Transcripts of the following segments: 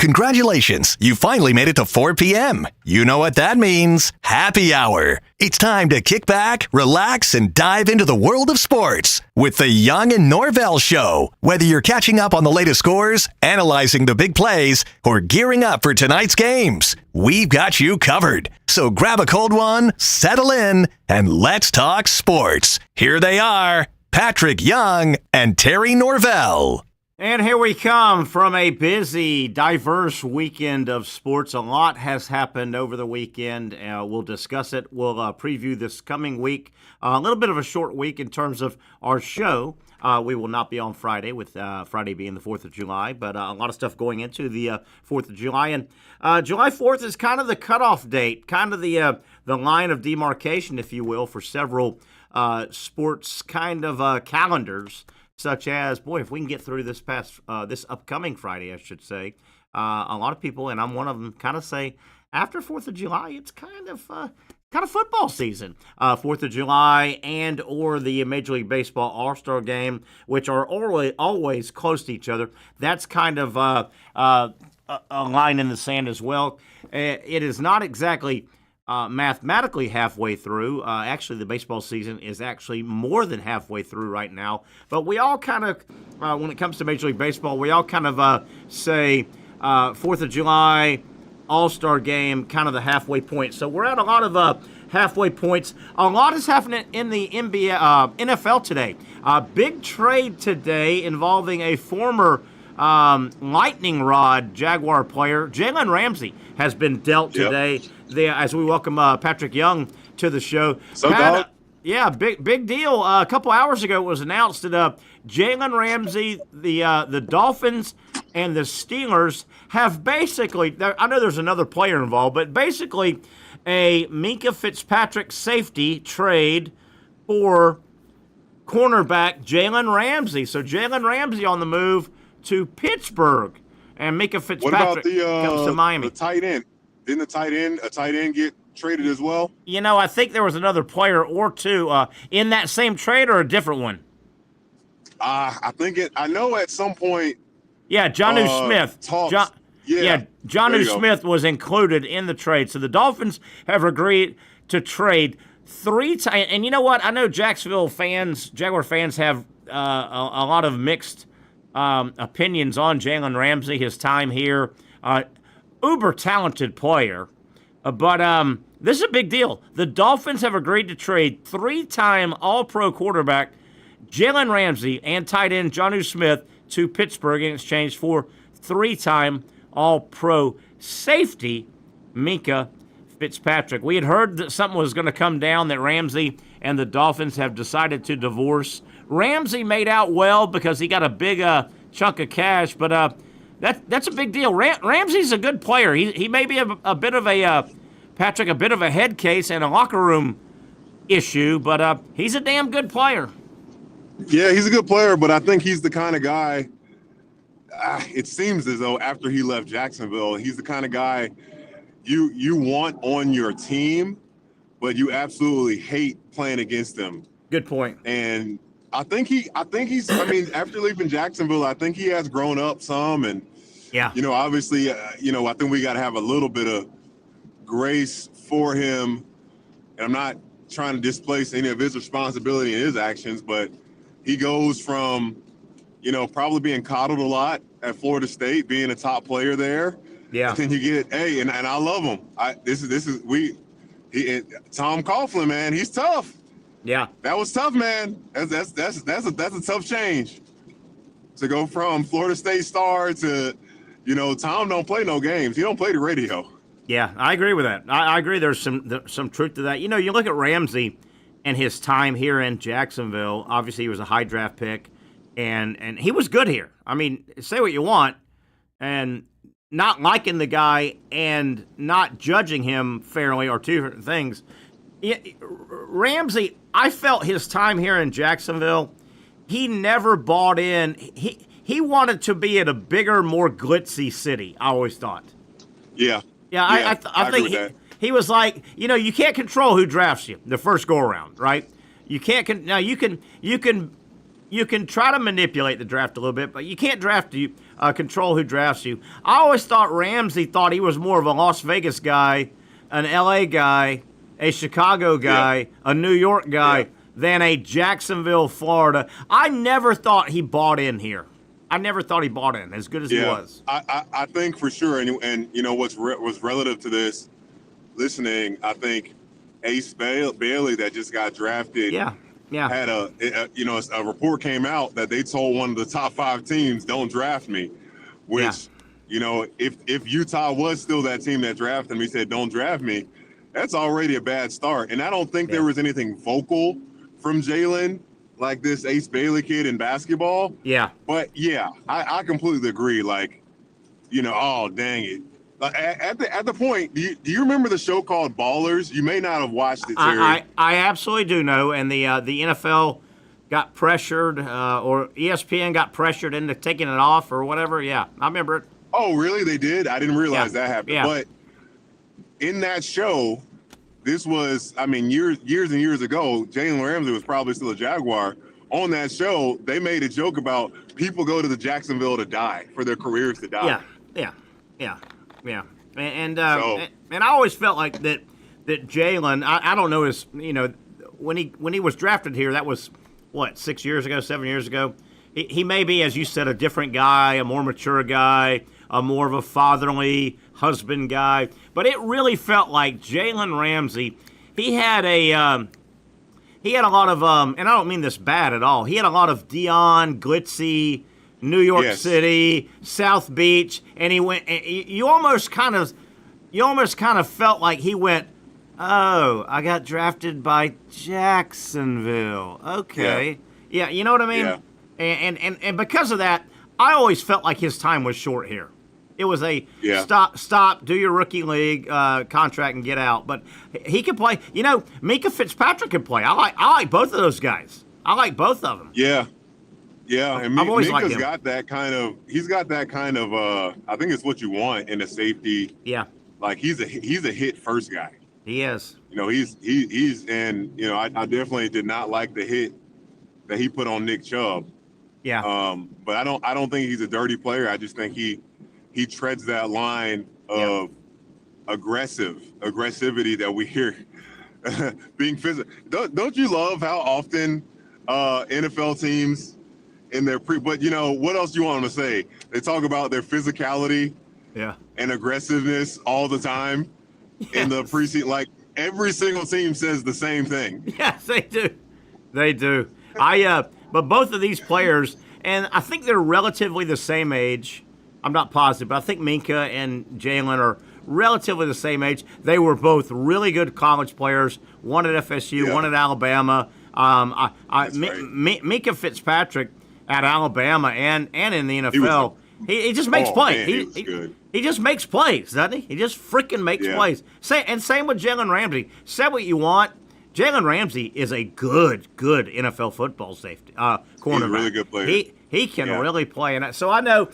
Congratulations, you finally made it to 4 p.m. You know what that means. Happy hour. It's time to kick back, relax, and dive into the world of sports with the Young and Norvelle Show. Whether you're catching up on the latest scores, analyzing the big plays, or gearing up for tonight's games, we've got you covered. So grab a cold one, settle in, and let's talk sports. Here they are, Patrick Young and Terry Norvelle. And here we come from a busy, diverse weekend of sports. A lot has happened over the weekend. We'll discuss it. We'll preview this coming week. A little bit of a short week in terms of our show. We will not be on Friday, with Friday being the 4th of July, but a lot of stuff going into the 4th of July. And July 4th is kind of the cutoff date, kind of the line of demarcation, if you will, for several sports kind of calendars. Such as, boy, if we can get through this upcoming Friday, I should say, a lot of people, and I'm one of them, kind of say after 4th of July, it's kind of football season. 4th of July and or the Major League Baseball All-Star Game, which are always close to each other. That's kind of a line in the sand as well. It is not exactly mathematically halfway through. Actually, the baseball season is actually more than halfway through right now. But we all kind of, when it comes to Major League Baseball, we all kind of say 4th of July, All-Star Game, kind of the halfway point. So we're at a lot of halfway points. A lot is happening in the NFL today. Big trade today involving a former lightning rod Jaguar player. Jalen Ramsey has been dealt today. As we welcome Patrick Young to the show. Yeah, big deal. A couple hours ago, it was announced that Jalen Ramsey, the Dolphins, and the Steelers have basically, I know there's another player involved, but basically a Minkah Fitzpatrick safety trade for cornerback Jalen Ramsey. So Jalen Ramsey on the move to Pittsburgh, and Minkah Fitzpatrick comes to Miami. The tight end? Didn't a tight end get traded as well? You know, I think there was another player or two in that same trade, or a different one. I know at some point. Yeah, Jonnu Smith. Jonnu Smith was included in the trade. So the Dolphins have agreed to trade 3 times. And you know what? I know Jaguar fans have a lot of mixed opinions on Jalen Ramsey, his time here. Uber talented player, but this is a big deal. The Dolphins have agreed to trade 3-time All-Pro quarterback Jalen Ramsey and tight end Jonnu Smith to Pittsburgh in exchange for 3-time All-Pro safety Minkah Fitzpatrick. We had heard that something was going to come down, that Ramsey and the Dolphins have decided to divorce. Ramsey made out well because he got a big chunk of cash, but that's a big deal. Ramsey's a good player. He may be a bit of a head case and a locker room issue, but he's a damn good player. Yeah, he's a good player, but I think he's the kind of guy. It seems as though after he left Jacksonville, he's the kind of guy you want on your team, but you absolutely hate playing against them. Good point. And I think he's. I mean, after leaving Jacksonville, I think he has grown up some, and obviously, I think we got to have a little bit of grace for him. And I'm not trying to displace any of his responsibility in his actions, but he goes from, probably being coddled a lot at Florida State, being a top player there. Yeah. And then you get, and I love him. Tom Coughlin, man, he's tough. Yeah, that was tough, man. That's a tough change to go from Florida State star to, Tom don't play no games. He don't play the radio. Yeah, I agree with that. I agree. There's some truth to that. You look at Ramsey and his time here in Jacksonville. Obviously, he was a high draft pick, and he was good here. I mean, say what you want, and not liking the guy and not judging him fairly are two different things. Ramsey, I felt his time here in Jacksonville, he never bought in. He wanted to be at a bigger, more glitzy city, I always thought. Yeah. Yeah, I think he was like, you can't control who drafts you the first go-around, right? You can't. Now, you can you can try to manipulate the draft a little bit, but you can't control who drafts you. I always thought Ramsey thought he was more of a Las Vegas guy, an L.A. guy, a Chicago guy, a New York guy, than a Jacksonville, Florida. I never thought he bought in here. I never thought he bought in as good as he was. I think for sure, and you know what's relative to this, listening, I think Ace Bailey that just got drafted. Had a report came out that they told one of the top 5 teams, don't draft me, which, you know, if Utah was still that team that drafted me, said, don't draft me, that's already a bad start. And I don't think there was anything vocal from Jalen like this Ace Bailey kid in basketball. Yeah. But I completely agree. Like, you know, oh, dang it. At the point, do you remember the show called Ballers? You may not have watched it, Terry. I absolutely do know. And the NFL got pressured, or ESPN got pressured into taking it off or whatever. Yeah, I remember it. Oh, really? They did? I didn't realize that happened. Yeah. But in that show, this was, I mean, years and years ago, Jalen Ramsey was probably still a Jaguar. On that show, they made a joke about people go to Jacksonville to die, for their careers to die. Yeah, and I always felt like that Jalen. I don't know his. You know, when he was drafted here, that was what 6 years ago, 7 years ago. He may be, as you said, a different guy, a more mature guy, a more of a fatherly husband guy. But it really felt like Jalen Ramsey. He had a lot of and I don't mean this bad at all. He had a lot of Dion glitzy. New York City, South Beach, and he went. You almost kind of felt like he went, oh, I got drafted by Jacksonville. Okay, yeah, you know what I mean. Yeah. And because of that, I always felt like his time was short here. It was a stop, do your rookie league contract and get out. But he could play. You know, Mika Fitzpatrick could play. I like both of those guys. I like both of them. Yeah. Yeah, and Mika's got that kind of. He's got that kind of. I think it's what you want in a safety. Yeah, like he's a hit first guy. He is. You know, he's and you know I definitely did not like the hit that he put on Nick Chubb. Yeah. But I don't think he's a dirty player. I just think he treads that line of aggressivity that we hear being physical. Don't you love how often NFL teams in their but you know what else do you want them to say? They talk about their physicality, and aggressiveness all the time in the preseason. Like every single team says the same thing. Yes, they do. They do. But both of these players, and I think they're relatively the same age. I'm not positive, but I think Minka and Jalen are relatively the same age. They were both really good college players. One at FSU, one at Alabama. Minka Fitzpatrick at Alabama and in the NFL, he just makes plays. Man, he just makes plays, doesn't he? He just freaking makes plays. Same with Jalen Ramsey. Say what you want. Jalen Ramsey is a good NFL football safety cornerback. He's a really good player. He can really play, and so I know.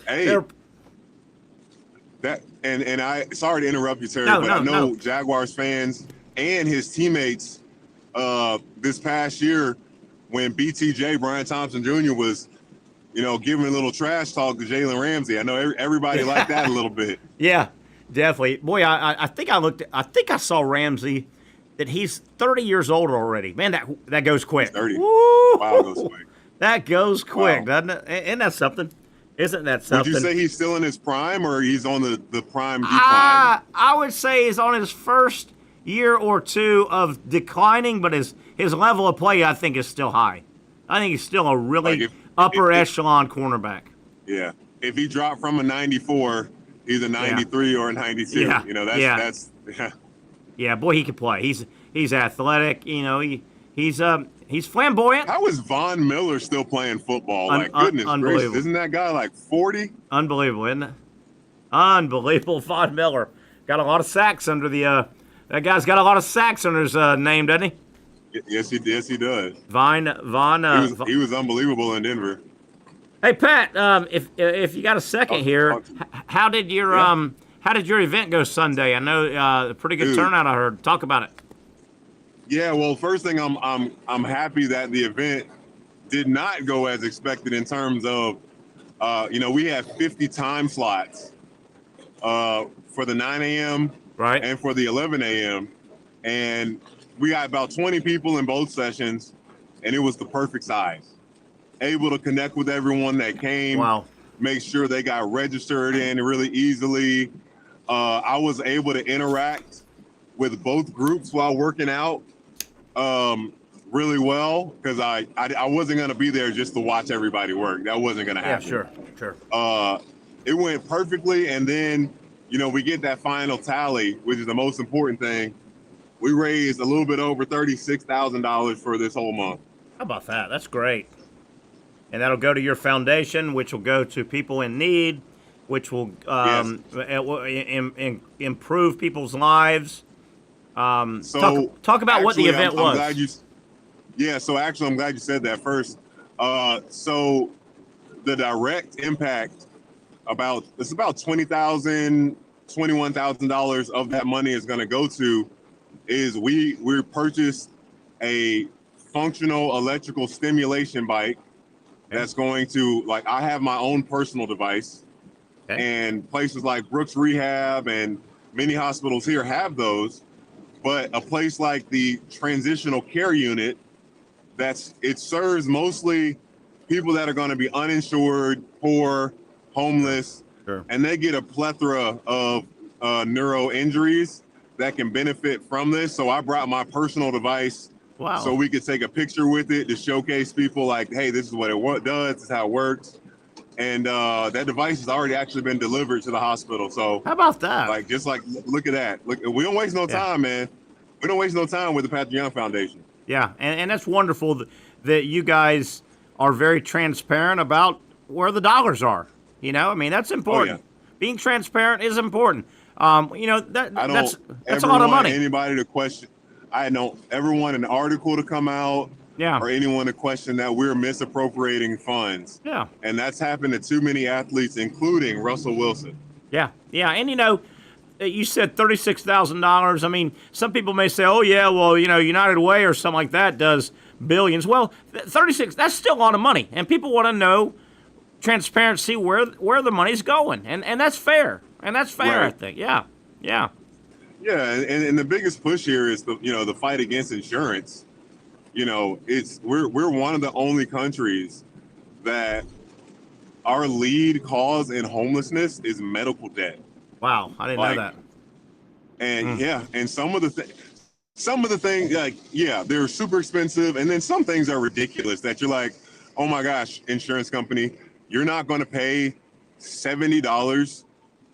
And I sorry to interrupt you, Terry, but I know Jaguars fans and his teammates this past year when BTJ Brian Thompson Jr. was, you know, giving a little trash talk to Jalen Ramsey. I know everybody liked that a little bit. Yeah, definitely. Boy, I think I saw Ramsey that he's 30 years old already. Man, that goes quick. 30. Wow, goes quick. That goes quick, doesn't it? Isn't that something? Isn't that something? Would you say he's still in his prime or he's on the prime decline? I would say he's on his first year or two of declining, but his level of play, I think, is still high. I think he's still a really upper echelon cornerback. Yeah. If he dropped from a 94, he's a 93 or a 92. Yeah. You know, that's Yeah, boy, he can play. He's athletic. You know, he's flamboyant. How is Von Miller still playing football? Like, goodness gracious. Isn't that guy like 40? Unbelievable, isn't it? Unbelievable. Von Miller. Got a lot of sacks under the that guy's got a lot of sacks under his name, doesn't he? Yes, he does. He was unbelievable in Denver. Hey, Pat, if you got a second here, how did your event go Sunday? I know a pretty good turnout, I heard. Talk about it. Yeah, well, first thing I'm happy that the event did not go as expected in terms of, we have 50 time slots for the 9 a.m. right and for the 11 a.m. And we got about 20 people in both sessions, and it was the perfect size. Able to connect with everyone that came. Wow. Make sure they got registered in really easily. I was able to interact with both groups while working out really well, because I wasn't going to be there just to watch everybody work. That wasn't going to happen. Yeah, sure. It went perfectly, and then, we get that final tally, which is the most important thing. We raised a little bit over $36,000 for this whole month. How about that? That's great. And that'll go to your foundation, which will go to people in need, which will improve people's lives. So talk about what the event was. I'm glad you said that first. So the direct impact, it's about $20,000, $21,000 of that money is going to go to is we purchased a functional electrical stimulation bike. That's going to, I have my own personal device, and places like Brooks Rehab and many hospitals here have those, but a place like the transitional care unit, it serves mostly people that are going to be uninsured, poor, homeless, and they get a plethora of neuro injuries that can benefit from this. So I brought my personal device. Wow. So we could take a picture with it to showcase people like, hey, this is what it does, this is how it works. And that device has already actually been delivered to the hospital. So how about that? Look at that. Look, we don't waste no time, man. We don't waste no time with the Patrick Young Foundation. Yeah, and that's wonderful that you guys are very transparent about where the dollars are. That's important. Oh, yeah. Being transparent is important. That's a lot of money. Anybody to question. I don't ever want an article to come out or anyone to question that we're misappropriating funds. Yeah. And that's happened to too many athletes, including Russell Wilson. Yeah. And you said $36,000. I mean, some people may say, oh, yeah, well, United Way or something like that does billions. Well, 36, that's still a lot of money. And people want to know transparency where the money's going. And that's fair. And that's fair, right. I think. Yeah. Yeah, and the biggest push here is the fight against insurance. We're one of the only countries that our lead cause in homelessness is medical debt. Wow, I didn't know that. And and some of the things they're super expensive, and then some things are ridiculous that you're like, oh my gosh, insurance company, you're not going to pay $70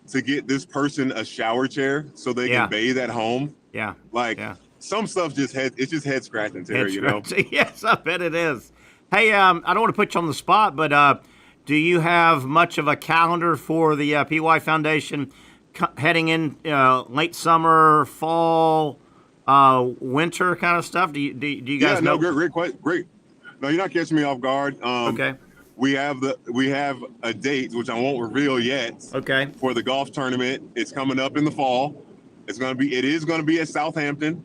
to get this person a shower chair so they can bathe at home. Yeah. Some stuff it's just head scratching, Terry, Yes, I bet it is. Hey, I don't want to put you on the spot, but do you have much of a calendar for the PY Foundation heading in late summer, fall, winter kind of stuff? Do you guys know? Great. No, you're not catching me off guard. Okay. We have a date, which I won't reveal yet. Okay. For the golf tournament, it's coming up in the fall. It is going to be at Southampton.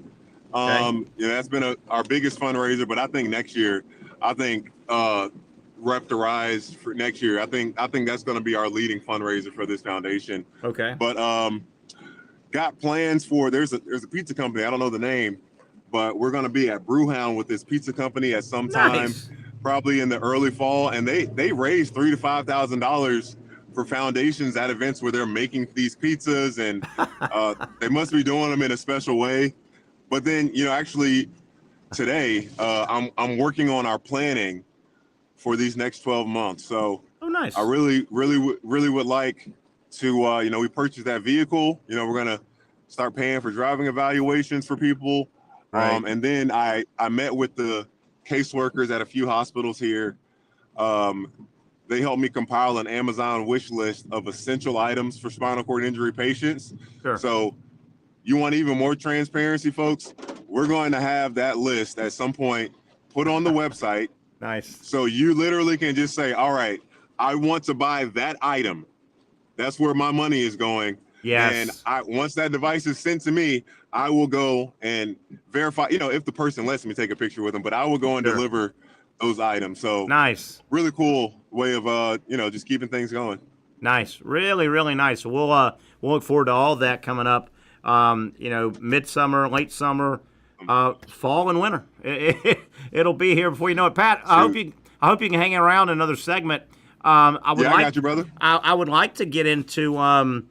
Okay. That's been our biggest fundraiser, but I think next year, Rep the Rise for next year. I think that's going to be our leading fundraiser for this foundation. Okay. But got plans for there's a pizza company, I don't know the name, but we're going to be at Brewhound with this pizza company at some time. Nice. Probably in the early fall, and they raised $3,000 to $5,000 for foundations at events where they're making these pizzas, and they must be doing them in a special way. But then, actually, today I'm working on our planning for these next 12 months. So, nice. I really would like to, we purchased that vehicle. We're gonna start paying for driving evaluations for people, right. And then I met with the caseworkers at a few hospitals here. They helped me compile an Amazon wish list of essential items for spinal cord injury patients. Sure. So you want even more transparency, folks? We're going to have that list at some point put on the website. Nice. So you literally can just say, all right, I want to buy that item. That's where my money is going. Yes. And once that device is sent to me, I will go and verify, if the person lets me take a picture with them, but I will go and deliver those items. So nice, really cool way of just keeping things going. Nice, really, really nice. We'll look forward to all that coming up. Midsummer, late summer, fall and winter. It'll be here before you know it. Pat, I hope you can hang around another segment. I got you, brother. I would like to get into. I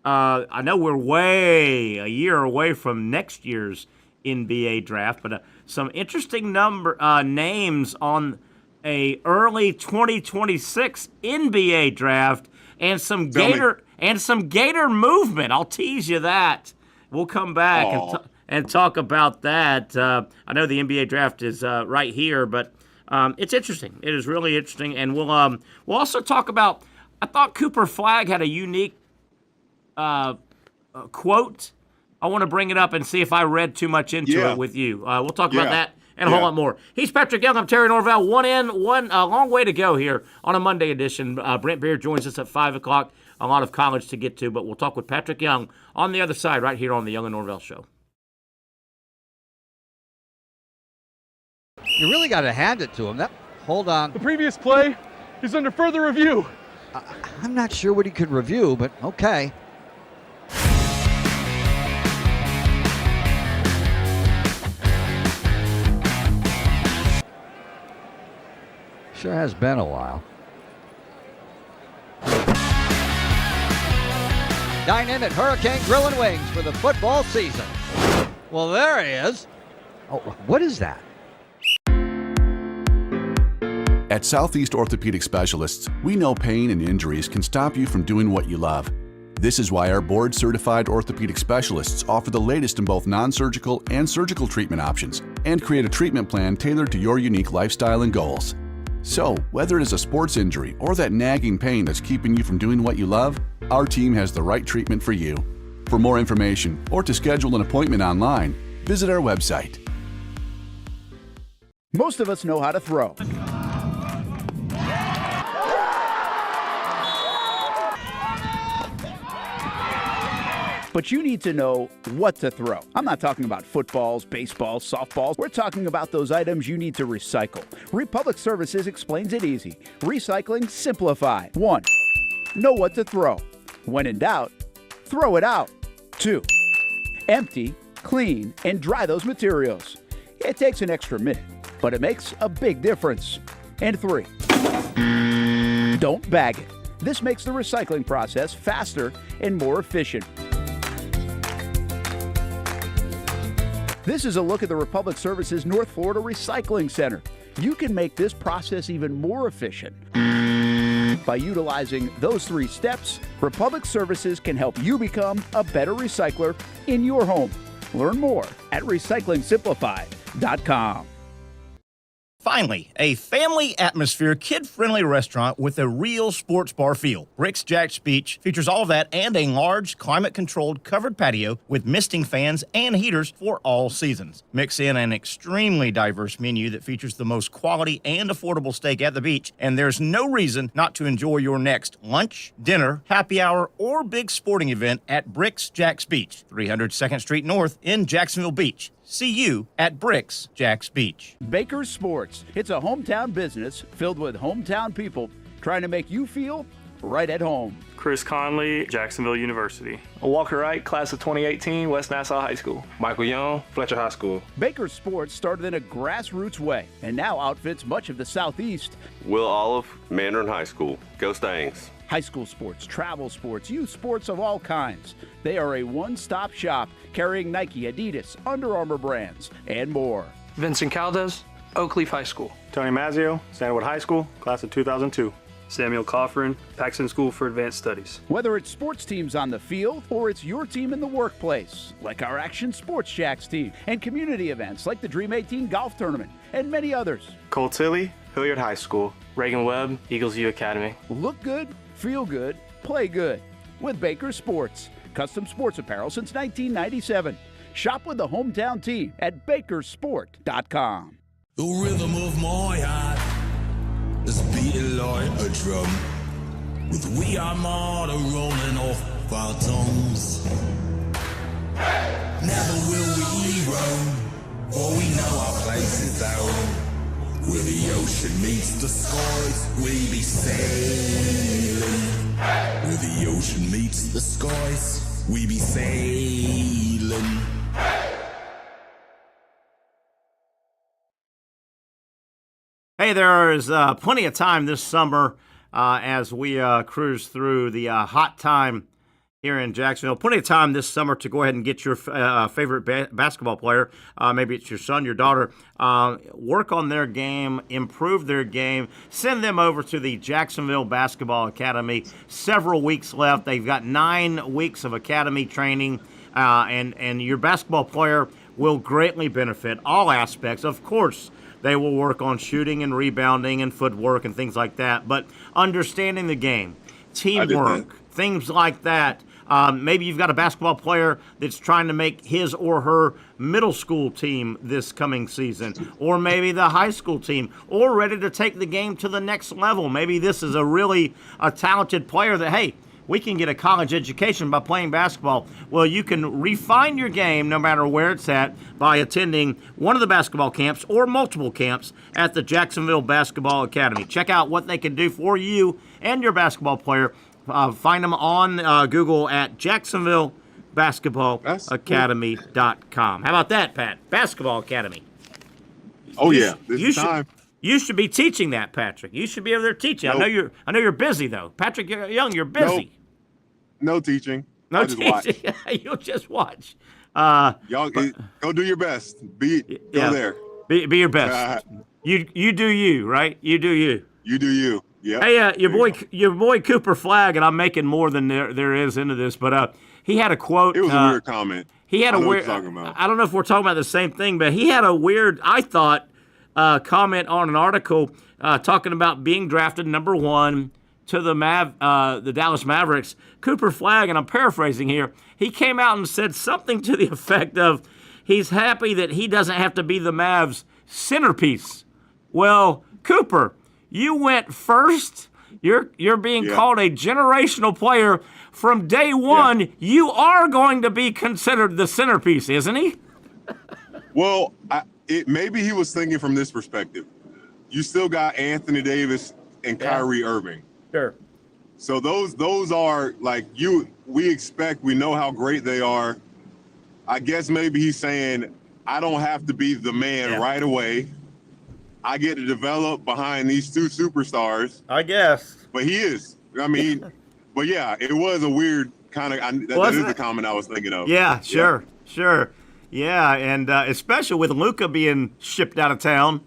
know we're a year away from next year's NBA draft, but some interesting names on a early 2026 NBA draft, and some Gator movement. I'll tease you that. We'll come back and talk about that. I know the NBA draft is right here, but it's interesting. It is really interesting, and we'll also talk about. I thought Cooper Flagg had a unique quote. I want to bring it up and see if I read too much into it with you. We'll talk about that and a whole lot more. He's Patrick Young. I'm Terry Norvelle. A long way to go here on a Monday edition. Brent Beard joins us at 5 o'clock. A lot of college to get to, but we'll talk with Patrick Young on the other side right here on the Young and Norvelle Show. You really got to hand it to him. Hold on. The previous play is under further review. I'm not sure what he could review, but okay. Sure has been a while. Dynamic Hurricane Grill and Wings for the football season. Well, there he is. Oh, what is that? At Southeast Orthopedic Specialists, we know pain and injuries can stop you from doing what you love. This is why our board-certified orthopedic specialists offer the latest in both non-surgical and surgical treatment options and create a treatment plan tailored to your unique lifestyle and goals. So, whether it is a sports injury or that nagging pain that's keeping you from doing what you love, our team has the right treatment for you. For more information or to schedule an appointment online, visit our website. Most of us know how to throw. But you need to know what to throw. I'm not talking about footballs, baseballs, softballs. We're talking about those items you need to recycle. Republic Services explains it easy. Recycling simplified. 1. Know what to throw. When in doubt, throw it out. 2. Empty, clean, and dry those materials. It takes an extra minute, but it makes a big difference. And 3. Don't bag it. This makes the recycling process faster and more efficient. This is a look at the Republic Services North Florida Recycling Center. You can make this process even more efficient. By utilizing those 3 steps, Republic Services can help you become a better recycler in your home. Learn more at recyclingsimplified.com. Finally, a family atmosphere, kid-friendly restaurant with a real sports bar feel. Bricks Jack's Beach features all of that and a large, climate-controlled covered patio with misting fans and heaters for all seasons. Mix in an extremely diverse menu that features the most quality and affordable steak at the beach, and there's no reason not to enjoy your next lunch, dinner, happy hour, or big sporting event at Bricks Jack's Beach, 300 2nd Street North in Jacksonville Beach. See you at Bricks Jack's Beach. Baker's Sports. It's a hometown business filled with hometown people trying to make you feel right at home. Chris Conley, Jacksonville University. Walker Wright, class of 2018, West Nassau High School. Michael Young, Fletcher High School. Baker's Sports started in a grassroots way and now outfits much of the Southeast. Will Olive, Mandarin High School. Go Stangs. High school sports, travel sports, youth sports of all kinds. They are a one-stop shop carrying Nike, Adidas, Under Armour brands, and more. Vincent Caldes, Oak Leaf High School. Tony Mazzio, Sandalwood High School, class of 2002. Samuel Coffrin, Paxton School for Advanced Studies. Whether it's sports teams on the field or it's your team in the workplace, like our Action Sports Shacks team, and community events like the Dream 18 Golf Tournament, and many others. Cole Tilley, Hilliard High School. Reagan Webb, Eagles View Academy. Look good, feel good, play good with Baker Sports. Custom sports apparel since 1997. Shop with the hometown team at bakersport.com. The rhythm of my heart is beating like a drum, with We Are Martyr rolling off our tongues. Never will we roam, for we know our place is home. Where the ocean meets the skies, we be sailing. Where the ocean meets the skies, we be sailing. Hey, there is plenty of time this summer as we cruise through the hot time here in Jacksonville. Plenty of time this summer to go ahead and get your favorite basketball player. Maybe it's your son, your daughter. Work on their game, improve their game. Send them over to the Jacksonville Basketball Academy. Several weeks left. They've got 9 weeks of academy training, and your basketball player will greatly benefit all aspects. Of course, they will work on shooting and rebounding and footwork and things like that, but understanding the game, teamwork, things like that. Maybe you've got a basketball player that's trying to make his or her middle school team this coming season, or maybe the high school team, or ready to take the game to the next level. Maybe this is a talented player that, hey, we can get a college education by playing basketball. Well, you can refine your game no matter where it's at by attending one of the basketball camps or multiple camps at the Jacksonville Basketball Academy. Check out what they can do for you and your basketball player. Find them on Google at JacksonvilleBasketballAcademy.com. How about that, Pat? Basketball Academy. Oh, yeah. This is time. You should be teaching that, Patrick. You should be over there teaching. Nope. I know you're busy though, Patrick. You're young. You're busy. No teaching. No just teaching. Watch. You'll just watch. Y'all go do your best. Go there. Be your best. You do you, right? You do you. You do you. Yeah. Hey, your boy Cooper Flagg, and I'm making more than there is into this, but he had a quote. It was a weird comment. He had a weird. I don't know if we're talking about the same thing, but he had a weird, I thought, comment on an article talking about being drafted number 1 to the Dallas Mavericks. Cooper Flagg, and I'm paraphrasing here, he came out and said something to the effect of he's happy that he doesn't have to be the Mavs' centerpiece. Well, Cooper, you went first. You're being called a generational player. From day one, you are going to be considered the centerpiece, isn't he? Well, maybe he was thinking from this perspective. You still got Anthony Davis and Kyrie Irving. Sure. So those are like we know how great they are. I guess maybe he's saying, I don't have to be the man right away. I get to develop behind these 2 superstars. I guess. But he is. I mean, but yeah, it was a weird kind of, that is the comment I was thinking of. Yeah, sure. Yeah, and especially with Luka being shipped out of town,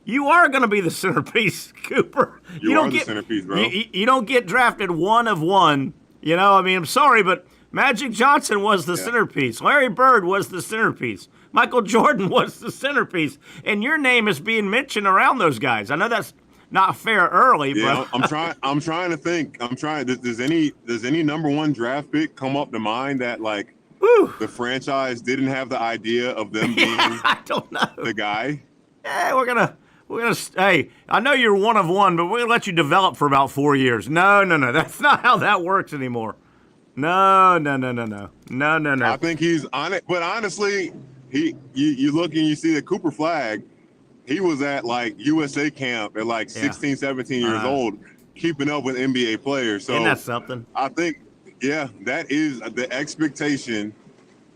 you are going to be the centerpiece, Cooper. You are the centerpiece, bro. You don't get drafted 1 of 1. You know, I mean, I'm sorry, but Magic Johnson was the centerpiece. Larry Bird was the centerpiece. Michael Jordan was the centerpiece. And your name is being mentioned around those guys. I know that's not fair early, but I'm trying to think. Does any number 1 draft pick come up to mind that like the franchise didn't have the idea of them being I don't know. the guy? Yeah, we're gonna. Hey, I know you're 1 of 1, but we're gonna let you develop for about 4 years. No. That's not how that works anymore. No. I think he's on it, but honestly, you look and you see that Cooper Flagg, he was at like USA camp at like 16, 17 years old, keeping up with NBA players. So isn't that something? I think, that is the expectation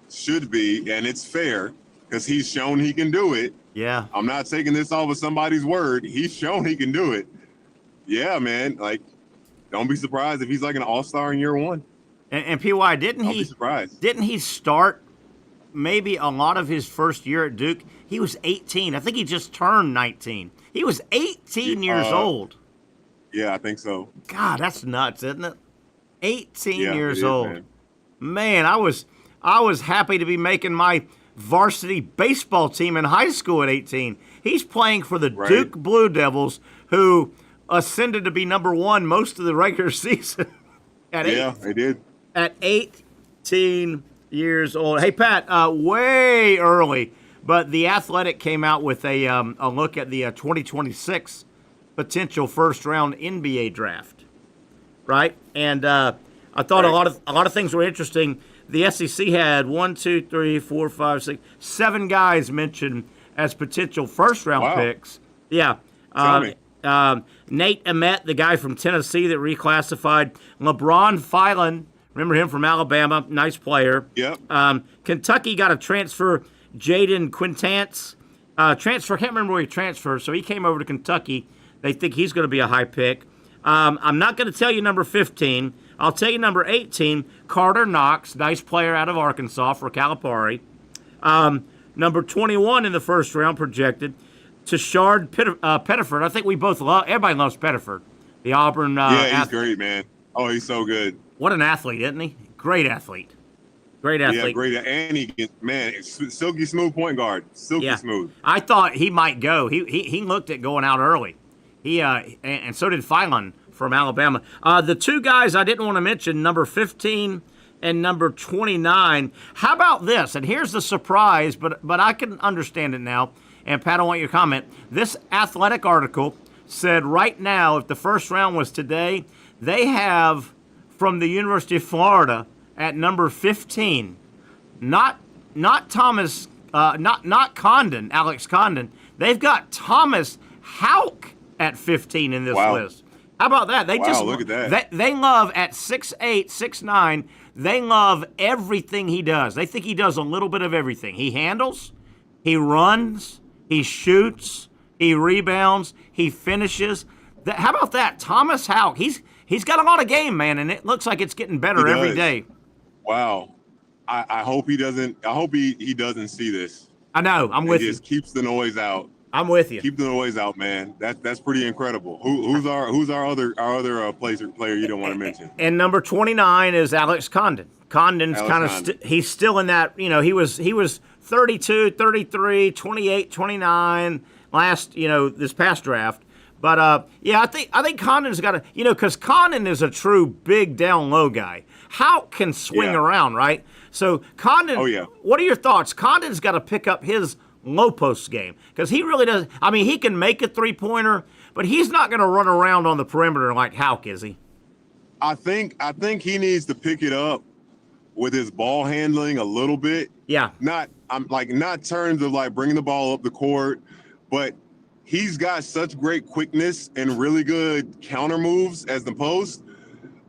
should be, and it's fair because he's shown he can do it. Yeah. I'm not taking this off of somebody's word. He's shown he can do it. Yeah, man. Like, don't be surprised if he's like an all-star in year 1. And PY, didn't he start maybe a lot of his first year at Duke? He was 18. I think he just turned 19. He was 18 years old. Yeah, I think so. God, that's nuts, isn't it? 18 years old. Man, I was happy to be making my varsity baseball team in high school at 18. He's playing for the Duke Blue Devils, who ascended to be number 1 most of the regular season. They did. At 18 years old. Hey, Pat, way early, but The Athletic came out with a look at the 2026 potential first-round NBA draft, right? And I thought a lot of things were interesting. The SEC had 7 guys mentioned as potential first-round picks. Yeah, Nate Emmett, the guy from Tennessee that reclassified. LeBron Filan, remember him from Alabama, nice player. Yep. Kentucky got a transfer, Jaden Quintance. Can't remember where he transferred, so he came over to Kentucky. They think he's going to be a high pick. I'm not going to tell you number 15. I'll tell you number 18, Carter Knox, nice player out of Arkansas for Calipari. Number 21 in the first round projected, Tashard Pettiford. I think we both everybody loves Pettiford, the Auburn he's great, man. Oh, he's so good. What an athlete, isn't he? Great athlete. Yeah, great. And he gets, man, silky smooth point guard. Silky smooth. I thought he might go. He looked at going out early. And so did Filan from Alabama. The two guys I didn't want to mention, number 15 and number 29. How about this? And here's the surprise, but I can understand it now. And Pat, I want your comment. This Athletic article said right now, if the first round was today, they have from the University of Florida at number 15, not Thomas, not Condon, Alex Condon. They've got Thomas Houck at 15 in this list. How about that? Look at that. They love at 6'8", 6'9", they love everything he does. They think he does a little bit of everything. He handles, he runs, he shoots, he rebounds, he finishes. How about that? Thomas Houck, he's got a lot of game, man, and it looks like it's getting better every day. Wow. I hope he doesn't. I hope he doesn't see this. I know. I'm with you. Just keeps the noise out. I'm with you. Keep the noise out, man. That's pretty incredible. Who's our other player you don't want to mention? And number 29 is Alex Condon. Condon's kind of he's still in that. You know, he was 32, 33, 28, 29 last. This past draft. But I think Condon's got to. Because Condon is a true big down low guy. How can swing around, right? So Condon. Oh yeah. What are your thoughts? Condon's got to pick up his low post game because he really does. I mean, he can make a 3-pointer, but he's not going to run around on the perimeter like Houck, is he? I think he needs to pick it up with his ball handling a little bit. Yeah. Not terms of like bringing the ball up the court, but he's got such great quickness and really good counter moves as the post.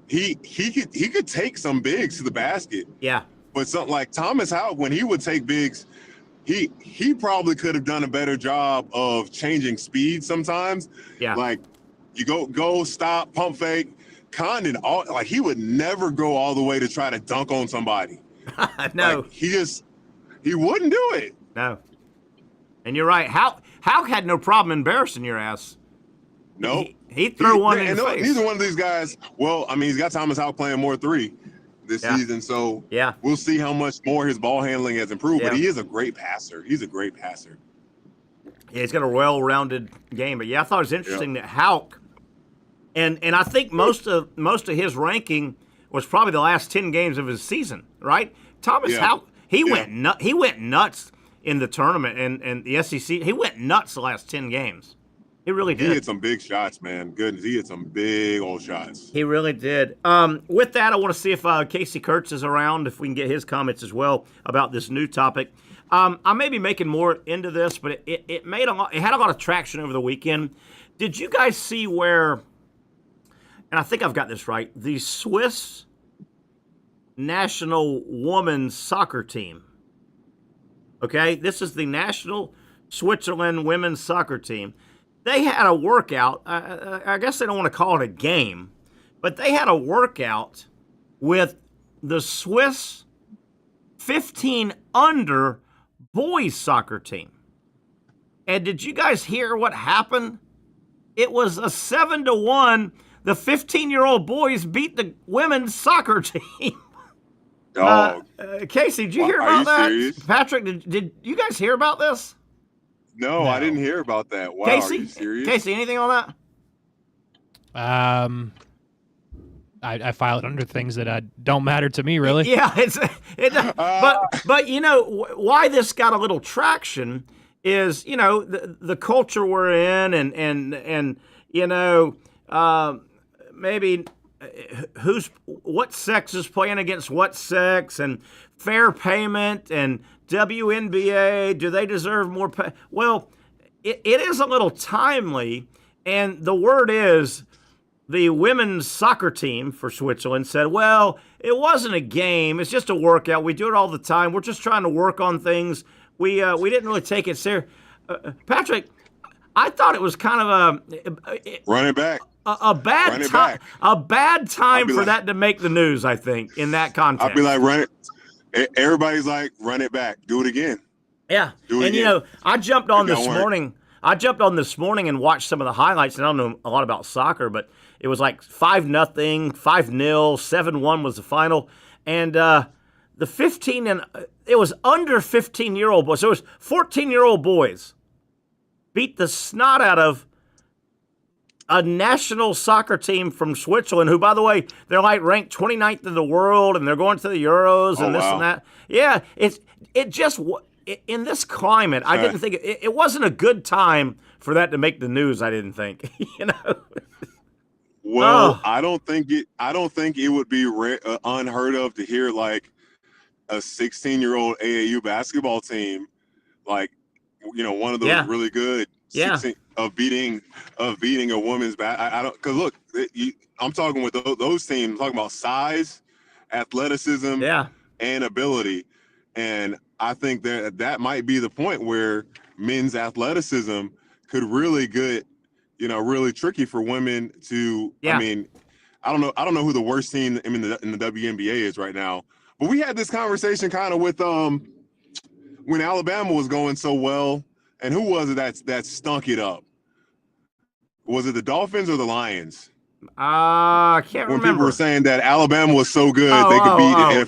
He could take some bigs to the basket. Yeah. But something like Thomas Houck, when he would take bigs, he probably could have done a better job of changing speed sometimes. Yeah. Like you go, stop, pump fake. Condon, he would never go all the way to try to dunk on somebody. No. Like, he wouldn't do it. No. And you're right. Houck had no problem embarrassing your ass. No. He'd throw one in your face. Neither one of these guys, he's got Thomas Houck playing more 3 this season, so we'll see how much more his ball handling has improved, but he is a great passer. He's a great passer. Yeah, he's got a well-rounded game. But, I thought it was interesting that Houck, and I think most of his ranking was probably the last 10 games of his season, right? Thomas Houck, he went nuts in the tournament and the SEC. He went nuts the last 10 games. He really did. He hit some big shots, man. Goodness, he hit some big old shots. He really did. With that, I want to see if Casey Kurtz is around, if we can get his comments as well about this new topic. I may be making more into this, but it made it had a lot of traction over the weekend. Did you guys see where, and I think I've got this right, the Swiss national women's soccer team, okay? This is the national Switzerland women's soccer team. They had a workout. I guess they don't want to call it a game, but they had a workout with the Swiss 15 under boys soccer team. And did you guys hear what happened? It was a 7-1. The 15-year-old boys beat the women's soccer team. Casey, did you hear about that? Serious? Patrick, did you guys hear about this? No, I didn't hear about that. Wow, Casey, are you serious? Casey, anything on that? I file it under things that don't matter to me, really. Yeah, but why this got a little traction is the culture we're in and maybe what sex is playing against what sex and fair payment and WNBA, do they deserve more pay? Well, it is a little timely, and the word is the women's soccer team for Switzerland said, well, it wasn't a game. It's just a workout. We do it all the time. We're just trying to work on things. We didn't really take it serious. Patrick, I thought it was kind of run it back. A bad time. A bad time for that to make the news. I think in that context. I'll be like, run it. Everybody's like, run it back. Do it again. Yeah, and I jumped on this morning. I jumped on this morning and watched some of the highlights. And I don't know a lot about soccer, but it was like 5-0, 5-0, 7-1 was the final, and the 15 and it was under 15-year-old boys. So it was 14-year-old boys beat the snot out of a national soccer team from Switzerland, who, by the way, they're like ranked 29th in the world, and they're going to the Euros and this and that. Yeah, in this climate, I didn't think it wasn't a good time for that to make the news. I didn't think, Well, I don't think it would be unheard of to hear like a 16-year-old AAU basketball team, like one of those really good, of beating a women's I don't, because look, I'm talking with those teams. I'm talking about size, athleticism, and ability, and I think that might be the point where men's athleticism could really get, really tricky for women to. I mean, I don't know who the worst team in the WNBA is right now, but we had this conversation kind of with when Alabama was going so well, and who was it that stunk it up? Was it the Dolphins or the Lions? I can't remember. When people were saying that Alabama was so good, they could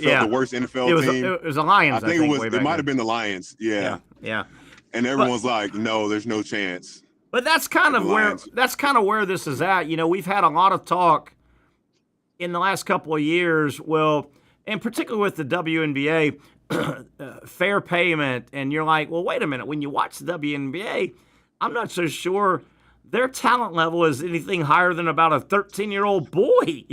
beat the worst NFL team. It was the Lions. I think it might have been the Lions. Yeah. And everyone's like, "No, there's no chance." But that's kind of where this is at. We've had a lot of talk in the last couple of years. Well, and particularly with the WNBA, fair payment, and you're like, well, wait a minute. When you watch the WNBA, I'm not so sure their talent level is anything higher than about a 13-year-old boy,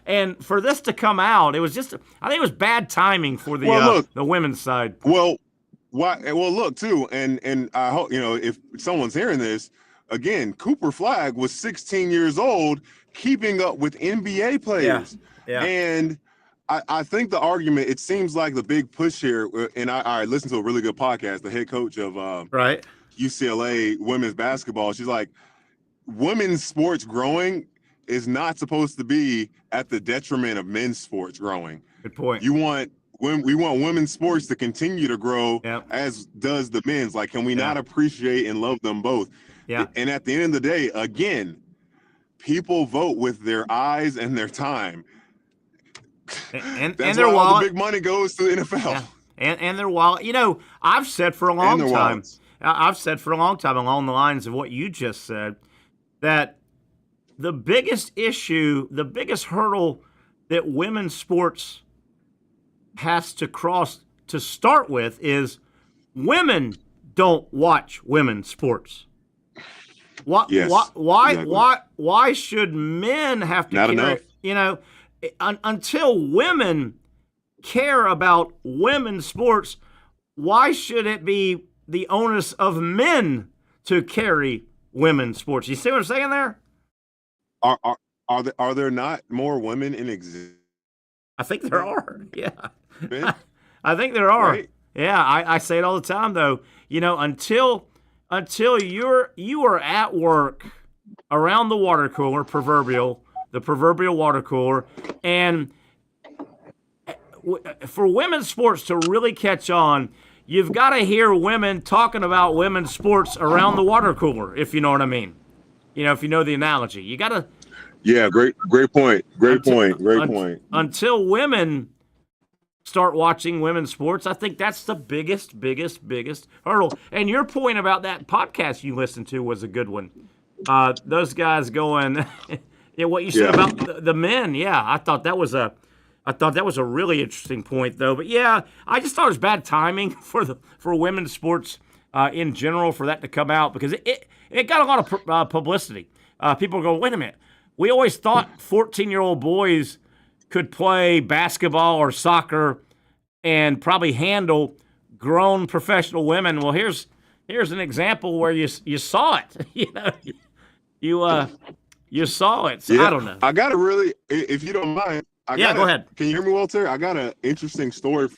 And for this to come out, it was I think it was bad timing for the women's side. Well, look too, and I hope if someone's hearing this again, Cooper Flagg was 16 years old, keeping up with NBA players, and I think the argument, it seems like the big push here, and I listened to a really good podcast, the head coach of UCLA women's basketball. She's like, women's sports growing is not supposed to be at the detriment of men's sports growing. Good point. We want women's sports to continue to grow as does the men's. Like, can we not appreciate and love them both? Yeah. And at the end of the day, again, people vote with their eyes and their time. And that's their why wallet. all the big money goes to the NFL. Yeah. And their wallet. I've said for a long time. Wallets. I've said for a long time along the lines of what you just said, that the biggest issue, the biggest hurdle that women's sports has to cross to start with is women don't watch women's sports. Why should men have to Not care? enough. Until women care about women's sports, why should it be the onus of men to carry women's sports? You see what I'm saying there? Are there not more women in existence? I think there are. Yeah, I think there are. Right? Yeah, I say it all the time though. Until you are at work around the water cooler, the proverbial water cooler, and for women's sports to really catch on, you've got to hear women talking about women's sports around the water cooler, if you know what I mean. If you know the analogy. You got to... Yeah, great point. Great point. Until women start watching women's sports, I think that's the biggest hurdle. And your point about that podcast you listened to was a good one. Those guys going... what you said about the men, I thought that was a really interesting point, though. But I just thought it was bad timing for women's sports in general for that to come out, because it got a lot of publicity. People go, wait a minute, we always thought 14-year-old boys could play basketball or soccer and probably handle grown professional women. Well, here's here's an example where you saw it. You saw it. So yeah, I don't know. I got a really, if you don't mind. Go ahead. Can you hear me, Walter? I got an interesting story,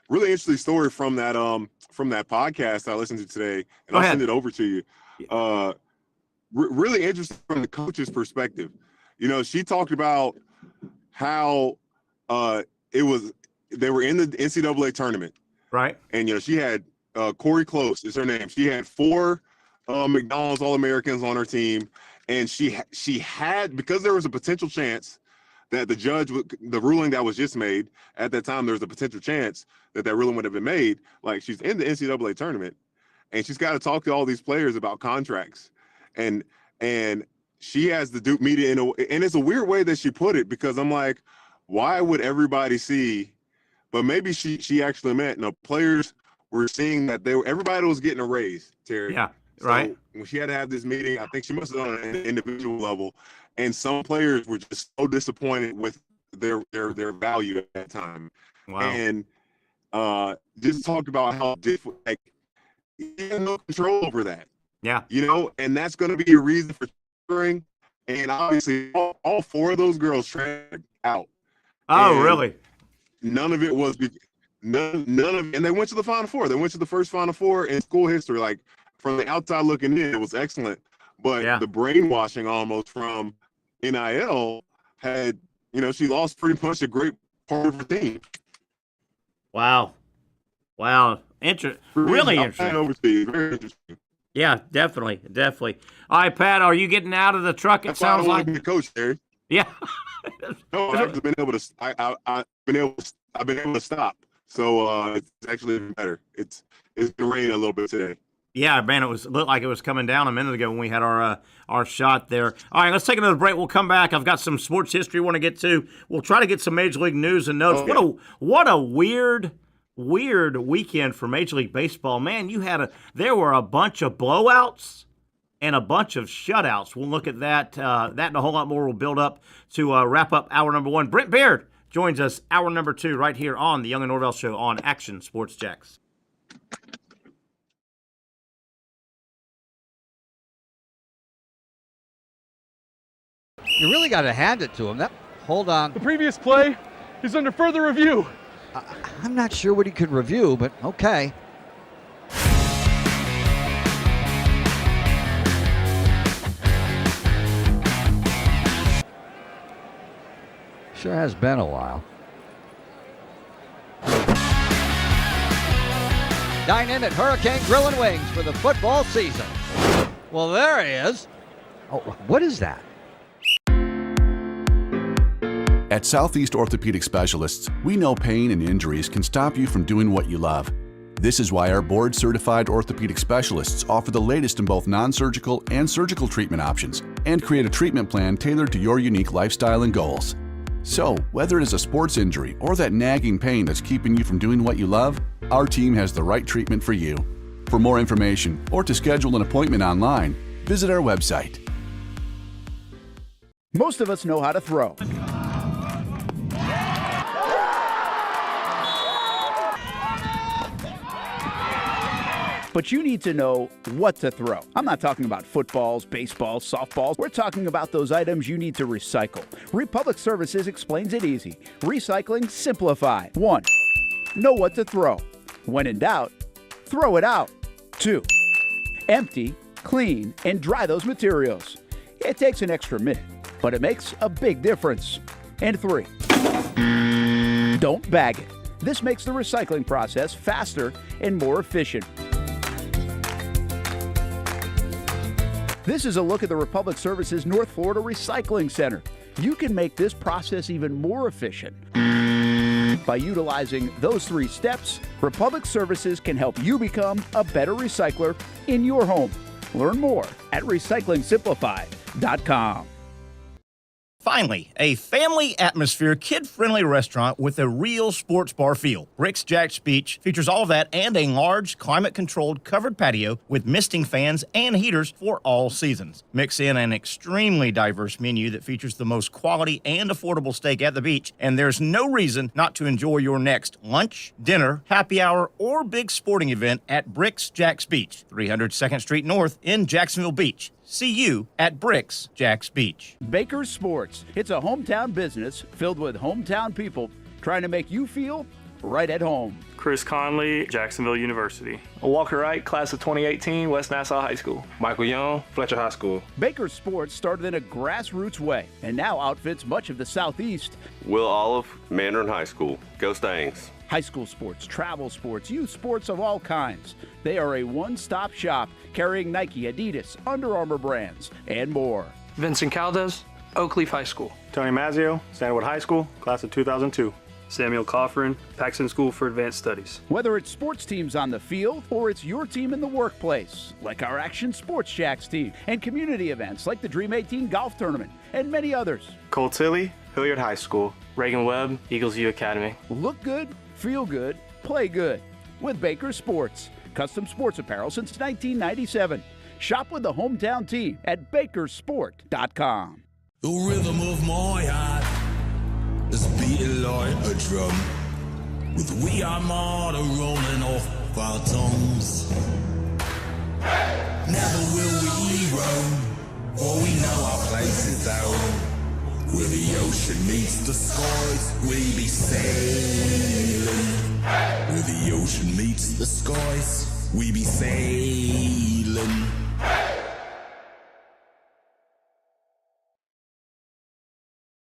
really interesting story from that podcast I listened to today, and I'll send it over to you. Really interesting from the coach's perspective. She talked about how they were in the NCAA tournament, right? And she had Corey Close is her name. She had 4 McDonald's All-Americans on her team, and she had, because there was a potential chance that the ruling that was just made at that time, there was a potential chance that ruling would have been made. Like, she's in the NCAA tournament, and she's got to talk to all these players about contracts, and she has the Duke media and it's a weird way that she put it, because I'm like, why would everybody see? But maybe she actually meant, players were seeing that everybody was getting a raise, Terry. Yeah, right. So when she had to have this meeting, I think she must have done it at an individual level. And some players were just so disappointed with their value at that time. Wow. And just talked about how different, like, you have no control over that. Yeah. And that's going to be a reason for cheering. And obviously, all 4 of those girls transferred out. Oh, and really? None of it was none of, and they went to the Final Four. They went to the first Final Four in school history. Like, from the outside looking in, it was excellent. But the brainwashing almost from NIL had, she lost pretty much a great part of her team. Wow. Really interesting. Overseas. Very interesting. Yeah, definitely. All right, Pat, are you getting out of the truck? It sounds like the coach, Terry. Yeah. No, I've been able to. I've been able to stop. So it's actually better. It's been raining a little bit today. Yeah, man, it looked like it was coming down a minute ago when we had our shot there. All right, let's take another break. We'll come back. I've got some sports history we want to get to. We'll try to get some Major League news and notes. Okay. What a weird weekend for Major League Baseball. Man, there were a bunch of blowouts and a bunch of shutouts. We'll look at that. That and a whole lot more will build up to wrap up hour number 1. Brent Beard joins us hour number 2 right here on the Young and Norvelle Show on Action Sports Jacks. You really got to hand it to him. Hold on. The previous play is under further review. I'm not sure what he could review, but okay. Sure has been a while. Dine in at Hurricane Grill and Wings for the football season. Well, there he is. Oh, what is that? At Southeast Orthopedic Specialists, we know pain and injuries can stop you from doing what you love. This is why our board-certified orthopedic specialists offer the latest in both non-surgical and surgical treatment options and create a treatment plan tailored to your unique lifestyle and goals. So, whether it is a sports injury or that nagging pain that's keeping you from doing what you love, our team has the right treatment for you. For more information or to schedule an appointment online, visit our website. Most of us know how to throw. But you need to know what to throw. I'm not talking about footballs, baseballs, softballs. We're talking about those items you need to recycle. Republic Services explains it easy. Recycling simplified. 1. Know what to throw. When in doubt, throw it out. 2. Empty, clean, and dry those materials. It takes an extra minute, but it makes a big difference. And 3. Don't bag it. This makes the recycling process faster and more efficient. This is a look at the Republic Services North Florida Recycling Center. You can make this process even more efficient. By utilizing those 3 steps, Republic Services can help you become a better recycler in your home. Learn more at recyclingsimplified.com. Finally, a family atmosphere, kid-friendly restaurant with a real sports bar feel. Bricks Jack's Beach features all of that and a large, climate-controlled covered patio with misting fans and heaters for all seasons. Mix in an extremely diverse menu that features the most quality and affordable steak at the beach, and there's no reason not to enjoy your next lunch, dinner, happy hour, or big sporting event at Bricks Jack's Beach, 300 2nd Street North in Jacksonville Beach. See you at Bricks Jack's Beach. Baker's Sports. It's a hometown business filled with hometown people trying to make you feel right at home. Chris Conley, Jacksonville University. Walker Wright, class of 2018, West Nassau High School. Michael Young, Fletcher High School. Baker's Sports started in a grassroots way and now outfits much of the Southeast. Will Olive, Mandarin High School. Go Stangs. High school sports, travel sports, youth sports of all kinds. They are a one-stop shop carrying Nike, Adidas, Under Armour brands, and more. Vincent Caldes, Oakleaf High School. Tony Mazzio, Sandwood High School, class of 2002. Samuel Coffrin, Paxton School for Advanced Studies. Whether it's sports teams on the field or it's your team in the workplace, like our Action Sports Shacks team, and community events like the Dream 18 Golf Tournament, and many others. Cole Tilley, Hilliard High School. Reagan Webb, Eagles View Academy. Look good, feel good, play good with Baker Sports. Custom sports apparel since 1997. Shop with the hometown team at bakersport.com. The rhythm of my heart is beating like a drum, with we are murder rolling off our tongues. Never will we roam, for we know our place is down. Where the ocean meets the skies, we be sailing. Where the ocean meets the skies, we be sailing.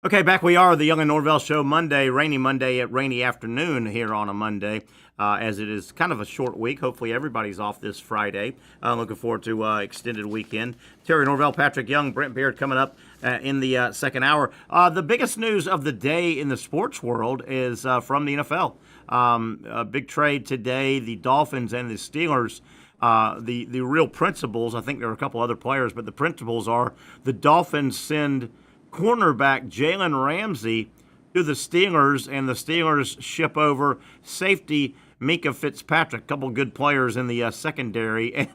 Okay, back we are, the Young and Norvelle Show, rainy Monday at rainy afternoon here on a Monday, as it is kind of a short week. Hopefully everybody's off this Friday. Looking forward to extended weekend. Terry Norvelle, Patrick Young, Brent Beard coming up in the second hour. The biggest news of the day in the sports world is from the NFL. A big trade today, the Dolphins and the Steelers. The real principles, I think there are a couple other players, but the principles are the Dolphins send cornerback Jalen Ramsey to the Steelers, and the Steelers ship over safety Mika Fitzpatrick, a couple good players in the secondary.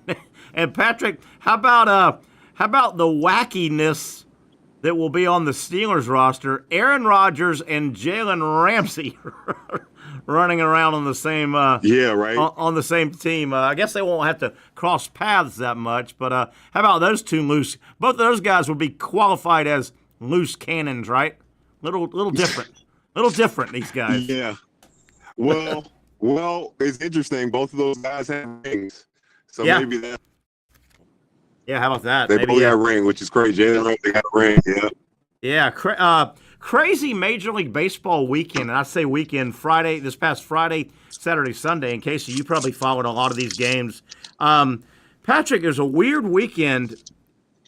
And Patrick, how about the wackiness that will be on the Steelers roster? Aaron Rodgers and Jalen Ramsey running around on the same on the same team. I guess they won't have to cross paths that much, but how about those two loose? Both of those guys would be qualified as loose cannons, right? Little different. Little different, these guys. Yeah. Well, it's interesting. Both of those guys have rings. So maybe that. Yeah, how about that? They both got a ring, which is crazy. Jalen Ramsey got a ring, yeah. Yeah, crazy Major League Baseball weekend. And I say weekend, this past Friday, Saturday, Sunday, in case you probably followed a lot of these games. Patrick, it was a weird weekend.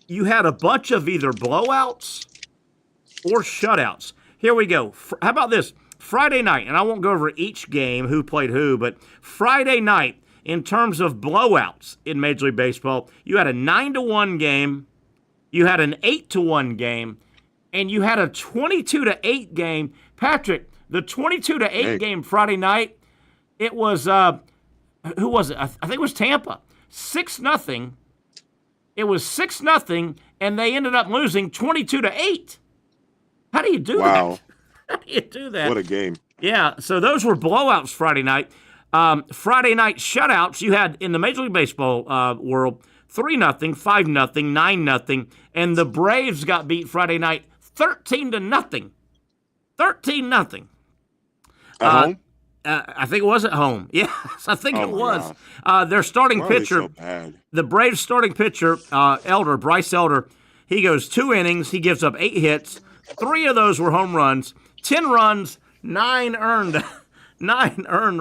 You had a bunch of either blowouts or shutouts. Here we go. How about this? Friday night, and I won't go over each game, who played who, but Friday night, in terms of blowouts in Major League Baseball, you had a 9-1 game, you had an 8-1 game, and you had a 22-8 game. Patrick, the 22-8 game Friday night, it was, who was it? I think it was Tampa. 6-0. It was 6-0, and they ended up losing 22-8. How do you do that? How do you do that? What a game. Yeah, so those were blowouts Friday night. Friday night shutouts, you had in the Major League Baseball world 3-0, 5-0, 9-0, and the Braves got beat Friday night 13-0. 13-0. Home? I think it was at home. Yes, I think it was. Their starting pitcher, the Braves starting pitcher, Bryce Elder, he goes 2 innings. He gives up 8 hits. 3 of those were home runs, 10 runs, 9 earned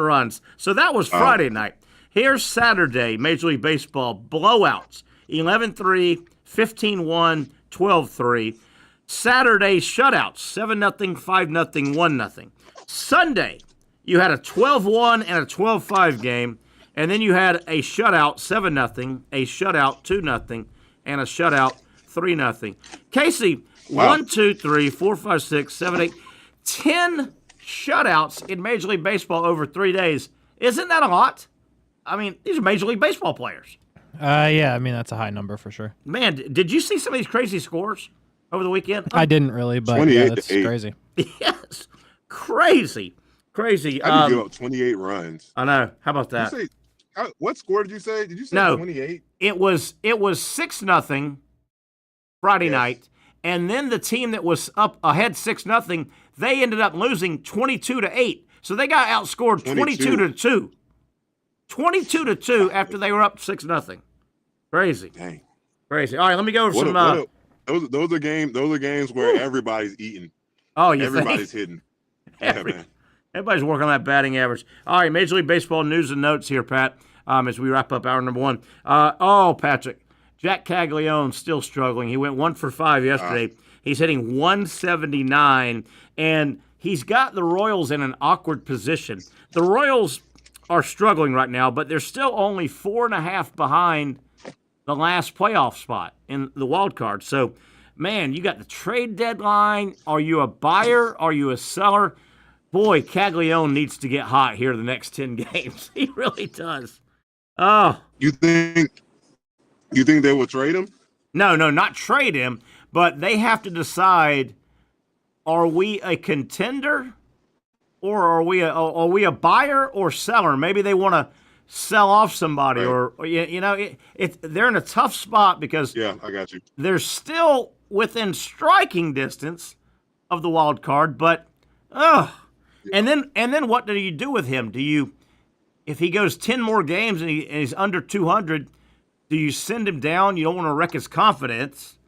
runs. So that was Friday night. Here's Saturday, Major League Baseball blowouts: 11-3, 15-1, 12-3. Saturday shutouts: 7-0, 5-0, 1-0. Sunday, you had a 12-1 and a 12-5 game, and then you had a shutout, 7-0, a shutout, 2-0, and a shutout, 3-0. Casey, Wow. 1, 2, 3, 4, 5, 6, 7, 8, 10 shutouts in Major League Baseball over 3 days. Isn't that a lot? I mean, these are Major League Baseball players. Yeah, I mean, that's a high number for sure. Man, did you see some of these crazy scores over the weekend? I didn't really, but yeah, that's crazy. Yes. Crazy. Crazy. How did you give up 28 runs? I know. How about that? What score did you say? Did you say No, 28? It was 6-0 Friday night, and then the team that was up ahead 6-0, they ended up losing 22-8. So they got outscored 22-2. 22-2 after they were up 6-0. Crazy. Dang. Crazy. All right, let me go over some. Those are games where everybody's eating. Oh, you everybody's think? hitting. Man. Everybody's working on that batting average. All right, Major League Baseball news and notes here, Pat, as we wrap up hour number 1. Patrick, Jack Caglione still struggling. He went 1 for 5 yesterday. He's hitting 179, and he's got the Royals in an awkward position. The Royals are struggling right now, but they're still only 4.5 behind the last playoff spot in the wild card. So, man, you got the trade deadline. Are you a buyer? Are you a seller? Boy, Caglione needs to get hot here the next 10 games. He really does. Oh. You think they will trade him? No, not trade him, but they have to decide, are we a contender or are we a buyer or seller? Maybe they want to sell off somebody, right. or they're in a tough spot because I got you. They're still within striking distance of the wild card, but and then what do you do with him? If he goes 10 more games and he's under 200, do you send him down? You don't want to wreck his confidence.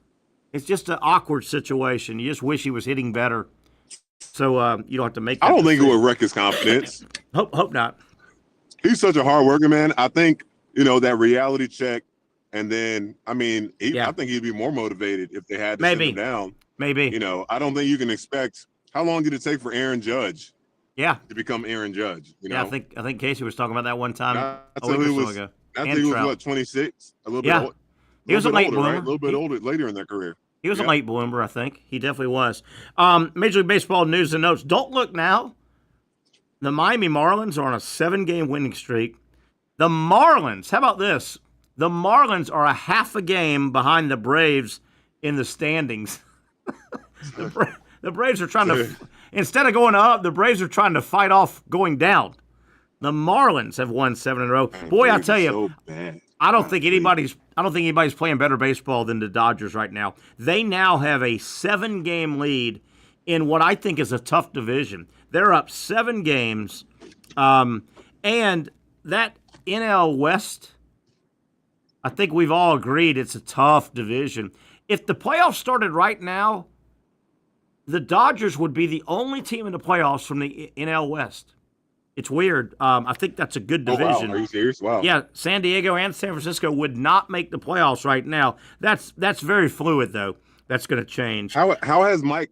It's just an awkward situation. You just wish he was hitting better, so you don't have to make that I don't decision. think it would wreck his confidence. Hope not. He's such a hard worker, man. I think, that reality check, and then, I think he'd be more motivated if they had to send him down. Maybe. I don't think you can expect – how long did it take for Aaron Judge to become Aaron Judge? I think Casey was talking about that one time a week or so ago. I think he was, 26? A little bit older. He was a late older, bloomer. Right? A little bit older later in their career. He was a late bloomer, I think. He definitely was. Major League Baseball news and notes. Don't look now. The Miami Marlins are on a 7-game winning streak. The Marlins, how about this? The Marlins are a half a game behind the Braves in the standings. The Braves are trying to, instead of going up, the Braves are trying to fight off going down. The Marlins have won 7 in a row. Boy, I tell you, I don't think anybody's playing better baseball than the Dodgers right now. They now have a 7-game lead in what I think is a tough division. They're up 7 games, and that NL West, I think we've all agreed it's a tough division. If the playoffs started right now, the Dodgers would be the only team in the playoffs from the NL West. It's weird. I think that's a good division. Wow. Are you serious? Wow. Yeah, San Diego and San Francisco would not make the playoffs right now. That's very fluid, though. That's going to change. How's Mike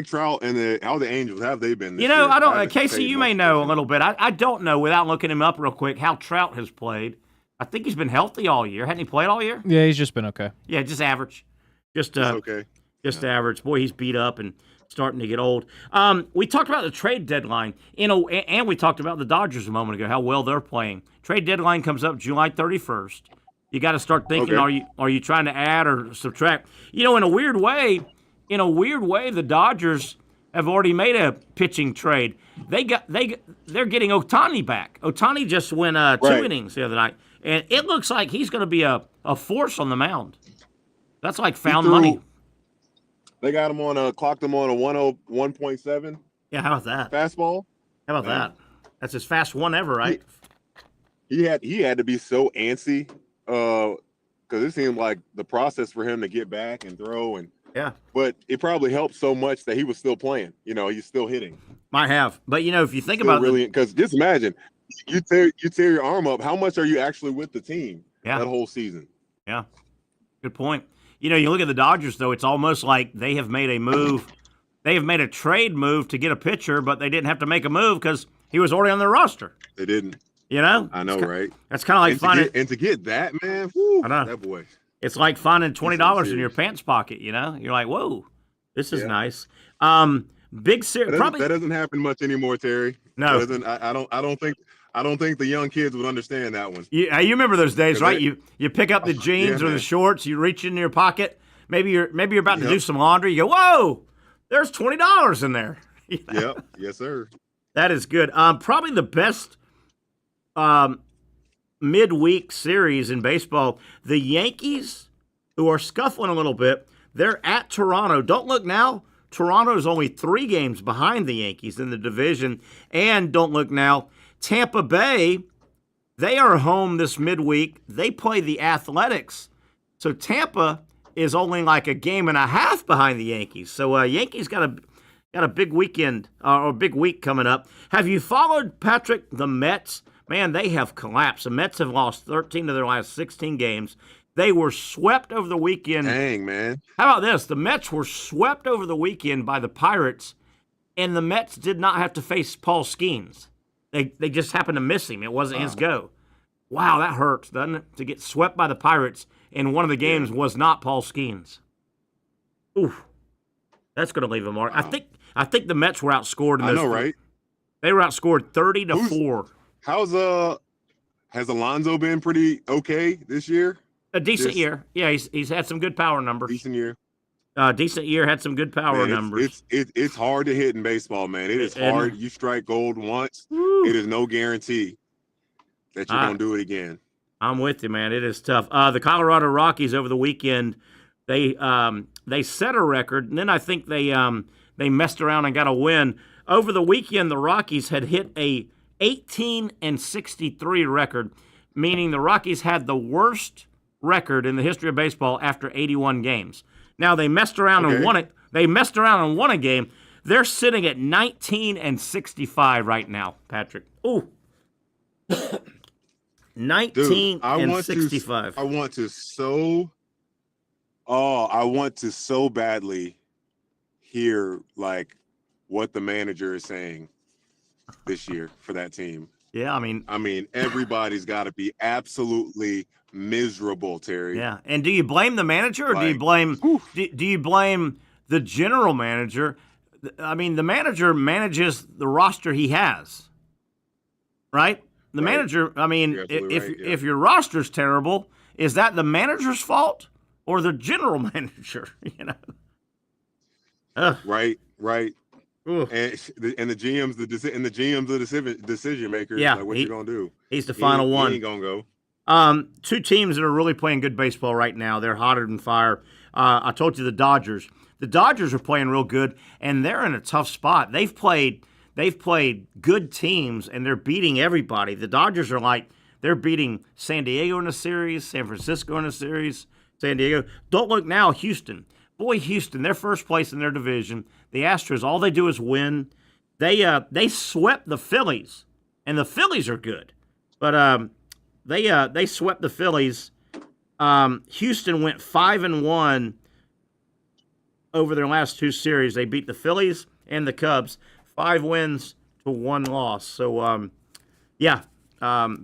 Trout and how the Angels, how have they been this year? I don't. Casey, you may know a little bit. I don't know without looking him up real quick how Trout has played. I think he's been healthy all year. Hadn't he played all year? Yeah, he's just been okay. Yeah, just average. Just okay. Just average. Boy, he's beat up and starting to get old. We talked about the trade deadline, and we talked about the Dodgers a moment ago, how well they're playing. Trade deadline comes up July 31st. You got to start thinking: are you trying to add or subtract? In a weird way, the Dodgers have already made a pitching trade. They're getting Ohtani back. Ohtani just went 2 innings the other night, and it looks like he's going to be a force on the mound. That's like found money. They got him clocked him on a 101.7. Yeah, how about that? Fastball. How about that? That's his fast one ever, right? He had to be so antsy because it seemed like the process for him to get back and throw but it probably helped so much that he was still playing. He's still hitting. Might have, but if you think about because just imagine you tear your arm up. How much are you actually with the team that whole season? Yeah, good point. You look at the Dodgers, though, it's almost like they have made a move. They have made a trade move to get a pitcher, but they didn't have to make a move because he was already on their roster. They didn't. I know, right? That's kind of like finding. To get that, man, whew, I know. That boy. It's like finding $20 in your pants pocket, you know? You're like, whoa, this is nice. Big series. That doesn't happen much anymore, Terry. No. I don't think the young kids would understand that one. You remember those days, right? You pick up the jeans or the shorts, you reach in your pocket. Maybe you're about to do some laundry. You go, whoa, there's $20 in there. Yep. Yes, sir. That is good. Probably the best midweek series in baseball. The Yankees, who are scuffling a little bit, they're at Toronto. Don't look now. Toronto's only 3 games behind the Yankees in the division. And don't look now. Tampa Bay, they are home this midweek. They play the Athletics. So Tampa is only like a game and a half behind the Yankees. So Yankees got a big weekend or a big week coming up. Have you followed, Patrick, the Mets? Man, they have collapsed. The Mets have lost 13 of their last 16 games. They were swept over the weekend. Dang, man. How about this? The Mets were swept over the weekend by the Pirates, and the Mets did not have to face Paul Skeens. They just happened to miss him. It wasn't his go. Wow, that hurts, doesn't it? To get swept by the Pirates, and one of the games was not Paul Skeens. Oof. That's going to leave a mark. Wow. I think the Mets were outscored in those. I know, right? They were outscored 30-4. Has Alonso been pretty okay this year? A decent year. Yeah, he's had some good power numbers. Decent year. Decent year, had some good power numbers. It's hard to hit in baseball, man. It is hard. You strike gold once. Woo. It is no guarantee that you're going to do it again. I'm with you, man. It is tough. The Colorado Rockies over the weekend, they set a record, and then I think they messed around and got a win. Over the weekend, the Rockies had hit a 18-63 record, meaning the Rockies had the worst record in the history of baseball after 81 games. Now they messed around and won it. They messed around and won a game. They're sitting at 19-65 right now, Patrick. Ooh. 19-65. I want to so badly hear like what the manager is saying this year for that team. Yeah, I mean everybody's got to be absolutely miserable, Terry. Yeah, and do you blame the manager or do you blame the general manager? I mean, the manager manages the roster he has, right? The manager. I mean, if your roster's terrible, is that the manager's fault or the general manager? You know. Right. And the GM's the decision makers. Yeah, like, what you gonna do? He's the final one. He ain't gonna go. 2 teams that are really playing good baseball right now. They're hotter than fire. I told you the Dodgers. The Dodgers are playing real good, and they're in a tough spot. They've played good teams, and they're beating everybody. The Dodgers are like they're beating San Diego in a series, San Francisco in a series, San Diego. Don't look now, Houston. Boy, Houston, they're first place in their division. The Astros, all they do is win. They swept the Phillies, and the Phillies are good, but they swept the Phillies. Houston went 5-1 over their last 2 series. They beat the Phillies and the Cubs, 5 wins to 1 loss. So,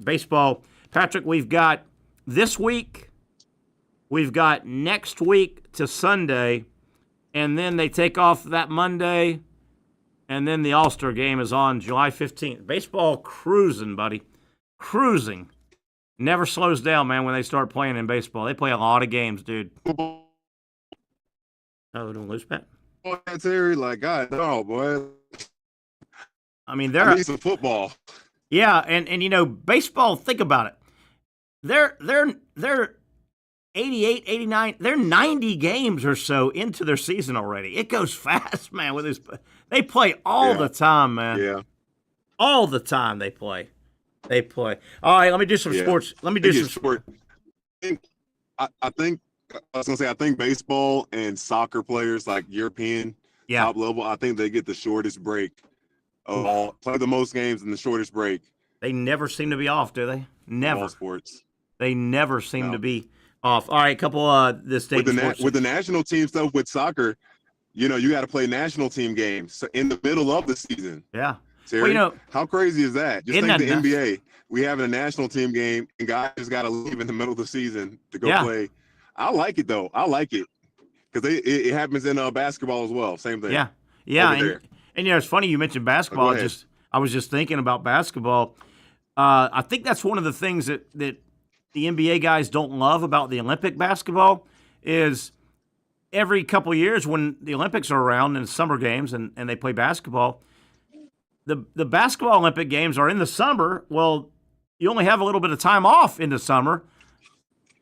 baseball. Patrick, we've got this week, we've got next week to Sunday, and then they take off that Monday, and then the All-Star game is on July 15th. Baseball cruising, buddy. Cruising. Never slows down, man, when they start playing in baseball. They play a lot of games, dude. Oh, don't lose, Pat? Boy, Terry, like, God, no, boy. I mean, I need some football. Yeah, and you know, baseball, think about it. They're 88, 89, they're 90 games or so into their season already. It goes fast, man, with this. They play all the time, man. Yeah. All the time they play. All right, let me do some sports. Let me do some sport. I think baseball and soccer players, like European top level, I think they get the shortest break of all. Play the most games in the shortest break. They never seem to be off, do they? Never. All sports. They never seem to be off. All right, a couple this state with the national team stuff with soccer, you know, you got to play national team games in the middle of the season. Yeah. Terry, well, you know, how crazy is that? Just think the NBA. We have a national team game, and guys got to leave in the middle of the season to go play. I like it though. I like it because it happens in basketball as well. Same thing. Yeah. And it's funny you mentioned basketball. I was just thinking about basketball. I think that's one of the things that the NBA guys don't love about the Olympic basketball is every couple of years when the Olympics are around in summer games and they play basketball, the basketball Olympic games are in the summer. Well, you only have a little bit of time off in the summer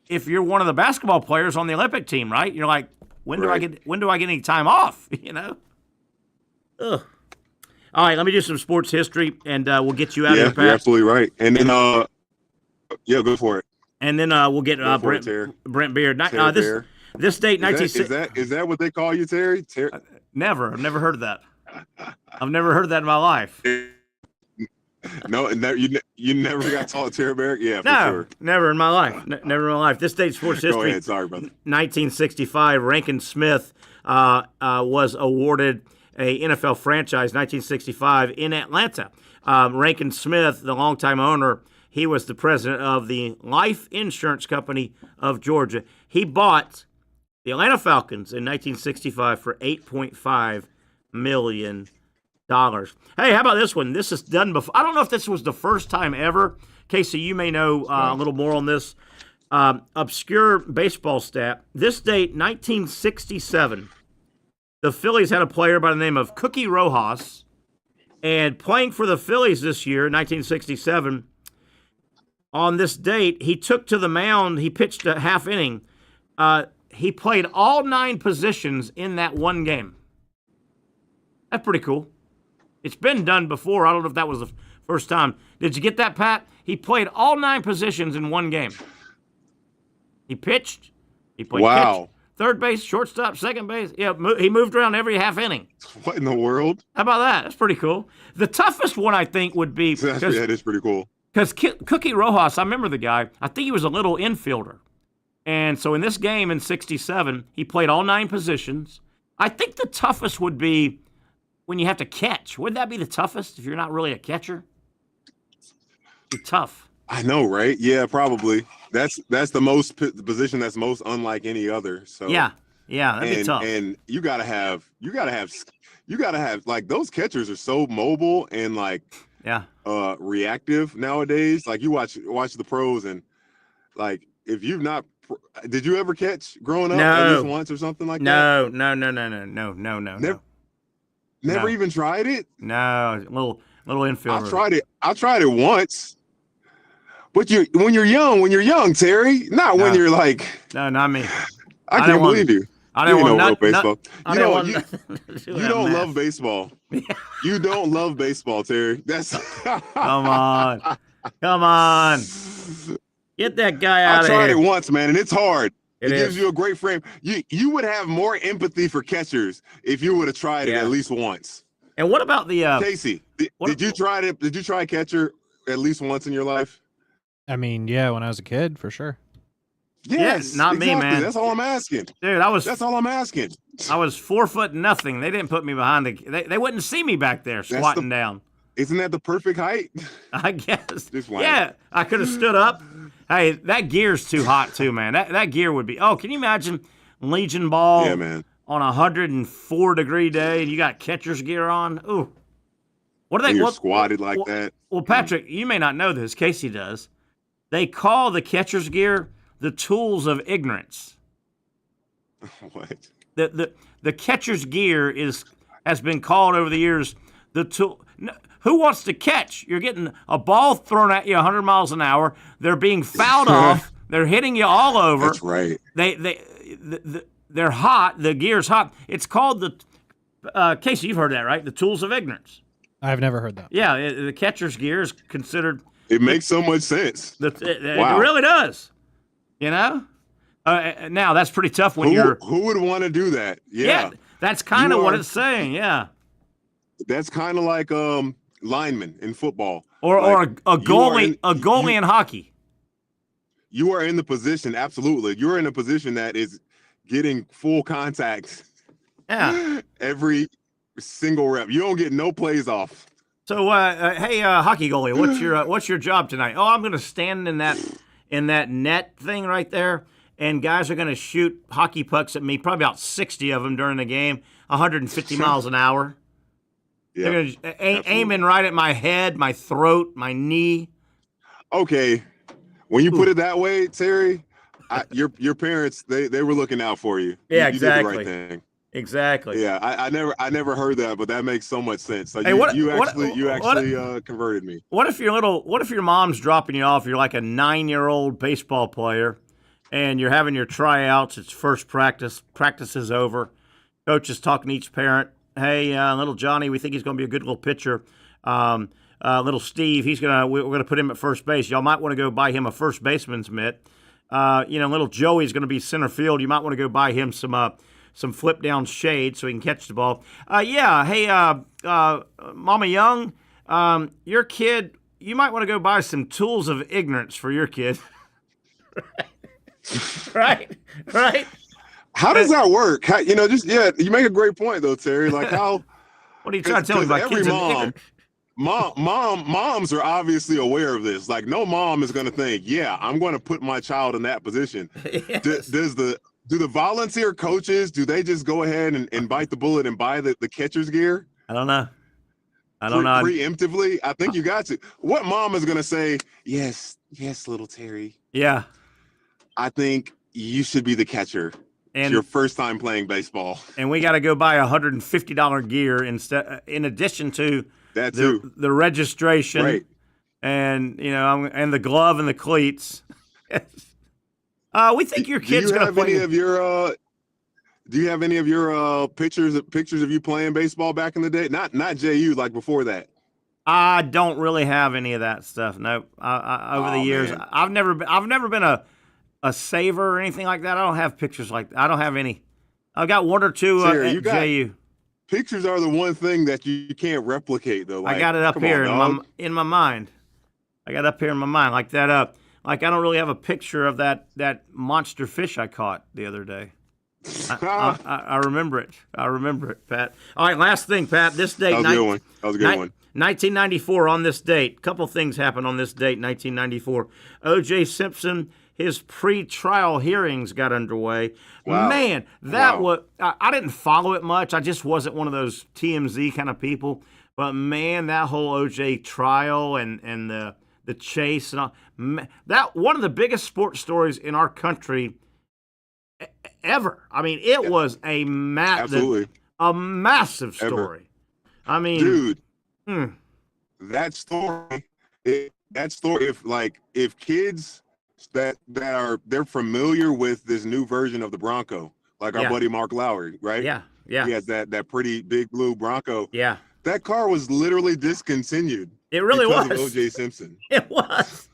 if you're one of the basketball players on the Olympic team, right? You're like, when do I get any time off? Ugh. All right, let me do some sports history, and we'll get you out of here, Pat. You're absolutely right. And then, go for it. And then we'll get Brent Beard. This date, 1960. Is that what they call you, Terry? Never. I've never heard of that. I've never heard that in my life. No, you never got taught Terry Barrett? Yeah, for sure. Never in my life. Never in my life. This date, sports history. Go ahead. Sorry, brother. 1965, Rankin Smith was awarded a NFL franchise, 1965, in Atlanta. Rankin Smith, the longtime owner, he was the president of the Life Insurance Company of Georgia. He bought the Atlanta Falcons in 1965 for $8.5 million. Hey, how about this one? This is done before. I don't know if this was the first time ever. Casey, you may know a little more on this. Obscure baseball stat. This date, 1967. The Phillies had a player by the name of Cookie Rojas, and playing for the Phillies this year, 1967, on this date, he took to the mound. He pitched a half inning. He played all 9 positions in that one game. That's pretty cool. It's been done before. I don't know if that was the first time. Did you get that, Pat? He played all 9 positions in one game. He pitched. He played pitch, third base, shortstop, second base. Yeah, he moved around every half inning. What in the world? How about that? That's pretty cool. The toughest one, I think, would be... That is pretty cool. Because Cookie Rojas, I remember the guy, I think he was a little infielder. And so in this game in 67, he played all 9 positions. I think the toughest would be when you have to catch. Would that be the toughest if you're not really a catcher? Be tough. I know, right? Yeah, probably. That's the position that's most unlike any other. So yeah, that'd be tough. And you gotta have like those catchers are so mobile and like reactive nowadays. Like you watch the pros and like if you've not. Did you ever catch growing up at least once or something like that? No. Never even tried it? No, little infielder. I tried it once. But when you're young, Terry, not when you're like. No, not me. I can't believe you. I don't want baseball. You don't love baseball. You don't love baseball, Terry. That's Come on. Get that guy out of here. I tried it once, man, and it's hard. It gives you a great frame. You would have more empathy for catchers if you would have tried it at least once. And what about the Casey? Did you try it? Did you try catcher at least once in your life? I mean, yeah, when I was a kid, for sure. Yes, not me, man. That's all I'm asking, dude. That's all I'm asking. I was 4'0". They didn't put me behind they wouldn't see me back there squatting down. Isn't that the perfect height? I guess. Yeah, I could have stood up. Hey, that gear's too hot too, man. That gear would be. Oh, can you imagine Legion ball? Yeah, man. On a 104-degree day, and you got catcher's gear on. Ooh, what are they? You're squatted like that. Well, Patrick, you may not know this. Casey does. They call the catcher's gear the tools of ignorance. What? The catcher's gear has been called over the years the tool. Who wants to catch? You're getting a ball thrown at you 100 miles an hour. They're being fouled off. They're hitting you all over. That's right. They're hot. The gear's hot. It's called the Casey, you've heard that, right? The tools of ignorance. I've never heard that. Yeah, the catcher's gear is considered. It makes so much sense. It really does. You know? Now, that's pretty tough when Who would want to do that? Yeah. That's kind of what it's saying, yeah. That's kind of like linemen in football. Or a goalie in hockey. You are in the position, absolutely. You're in a position that is getting full contact. Yeah. Every single rep. You don't get no plays off. So, hey, hockey goalie, what's your job tonight? Oh, I'm going to stand in that net thing right there, and guys are going to shoot hockey pucks at me, probably about 60 of them during the game, 150 miles an hour. Yeah, they're going to aiming right at my head, my throat, my knee. Okay, when you put it that way, Terry, your parents they were looking out for you. Yeah, you exactly. did the right thing. Exactly. Yeah, I never heard that, but that makes so much sense. So Hey, you actually converted me. What if your mom's dropping you off? You're like a 9-year-old baseball player, and you're having your tryouts. It's first practice. Practice is over. Coach is talking to each parent. Hey, little Johnny, we think he's going to be a good little pitcher. Little Steve, we're going to put him at first base. Y'all might want to go buy him a first baseman's mitt. Little Joey's going to be center field. You might want to go buy him some flip down shade so he can catch the ball. Hey, Mama Young, your kid, you might want to go buy some tools of ignorance for your kid. Right. How does that work? You make a great point though, Terry. Like how? What are you trying to tell me about every kids? Moms are obviously aware of this. Like no mom is going to think, yeah, I'm going to put my child in that position. Yes. Do the volunteer coaches, do they just go ahead and bite the bullet and buy the catcher's gear? I don't know. Preemptively? I think you got to. What mom is going to say, yes, little Terry. Yeah. I think you should be the catcher. It's your first time playing baseball. And we got to go buy $150 gear in addition to that too. The registration. Right. And, and the glove and the cleats. We think your kid's going to play. Do you have any of your pictures of you playing baseball back in the day? Not JU, like before that. I don't really have any of that stuff. No. Over the years, man. I've never been a saver or anything like that. I don't have pictures like that. I don't have any. I've got one or two at JU. Pictures are the one thing that you can't replicate, though. Like, I got it up here in my mind. I got it up here in my mind like that. Like I don't really have a picture of that monster fish I caught the other day. I remember it. I remember it, Pat. All right, last thing, Pat. This date. That was a good one. 1994 on this date. A couple things happened on this date, 1994. O.J. Simpson, his pre-trial hearings got underway. Wow. Man, was I didn't follow it much. I just wasn't one of those TMZ kind of people. But man, that whole O.J. trial and the chase and all, that one of the biggest sports stories in our country ever. I mean, it was a massive story. Ever. I mean, dude, that story. If kids they're familiar with this new version of the Bronco, like our buddy Mark Lowry, right? Yeah. He has that pretty big blue Bronco. Yeah. That car was literally discontinued. It really was. Of O.J. Simpson. It was.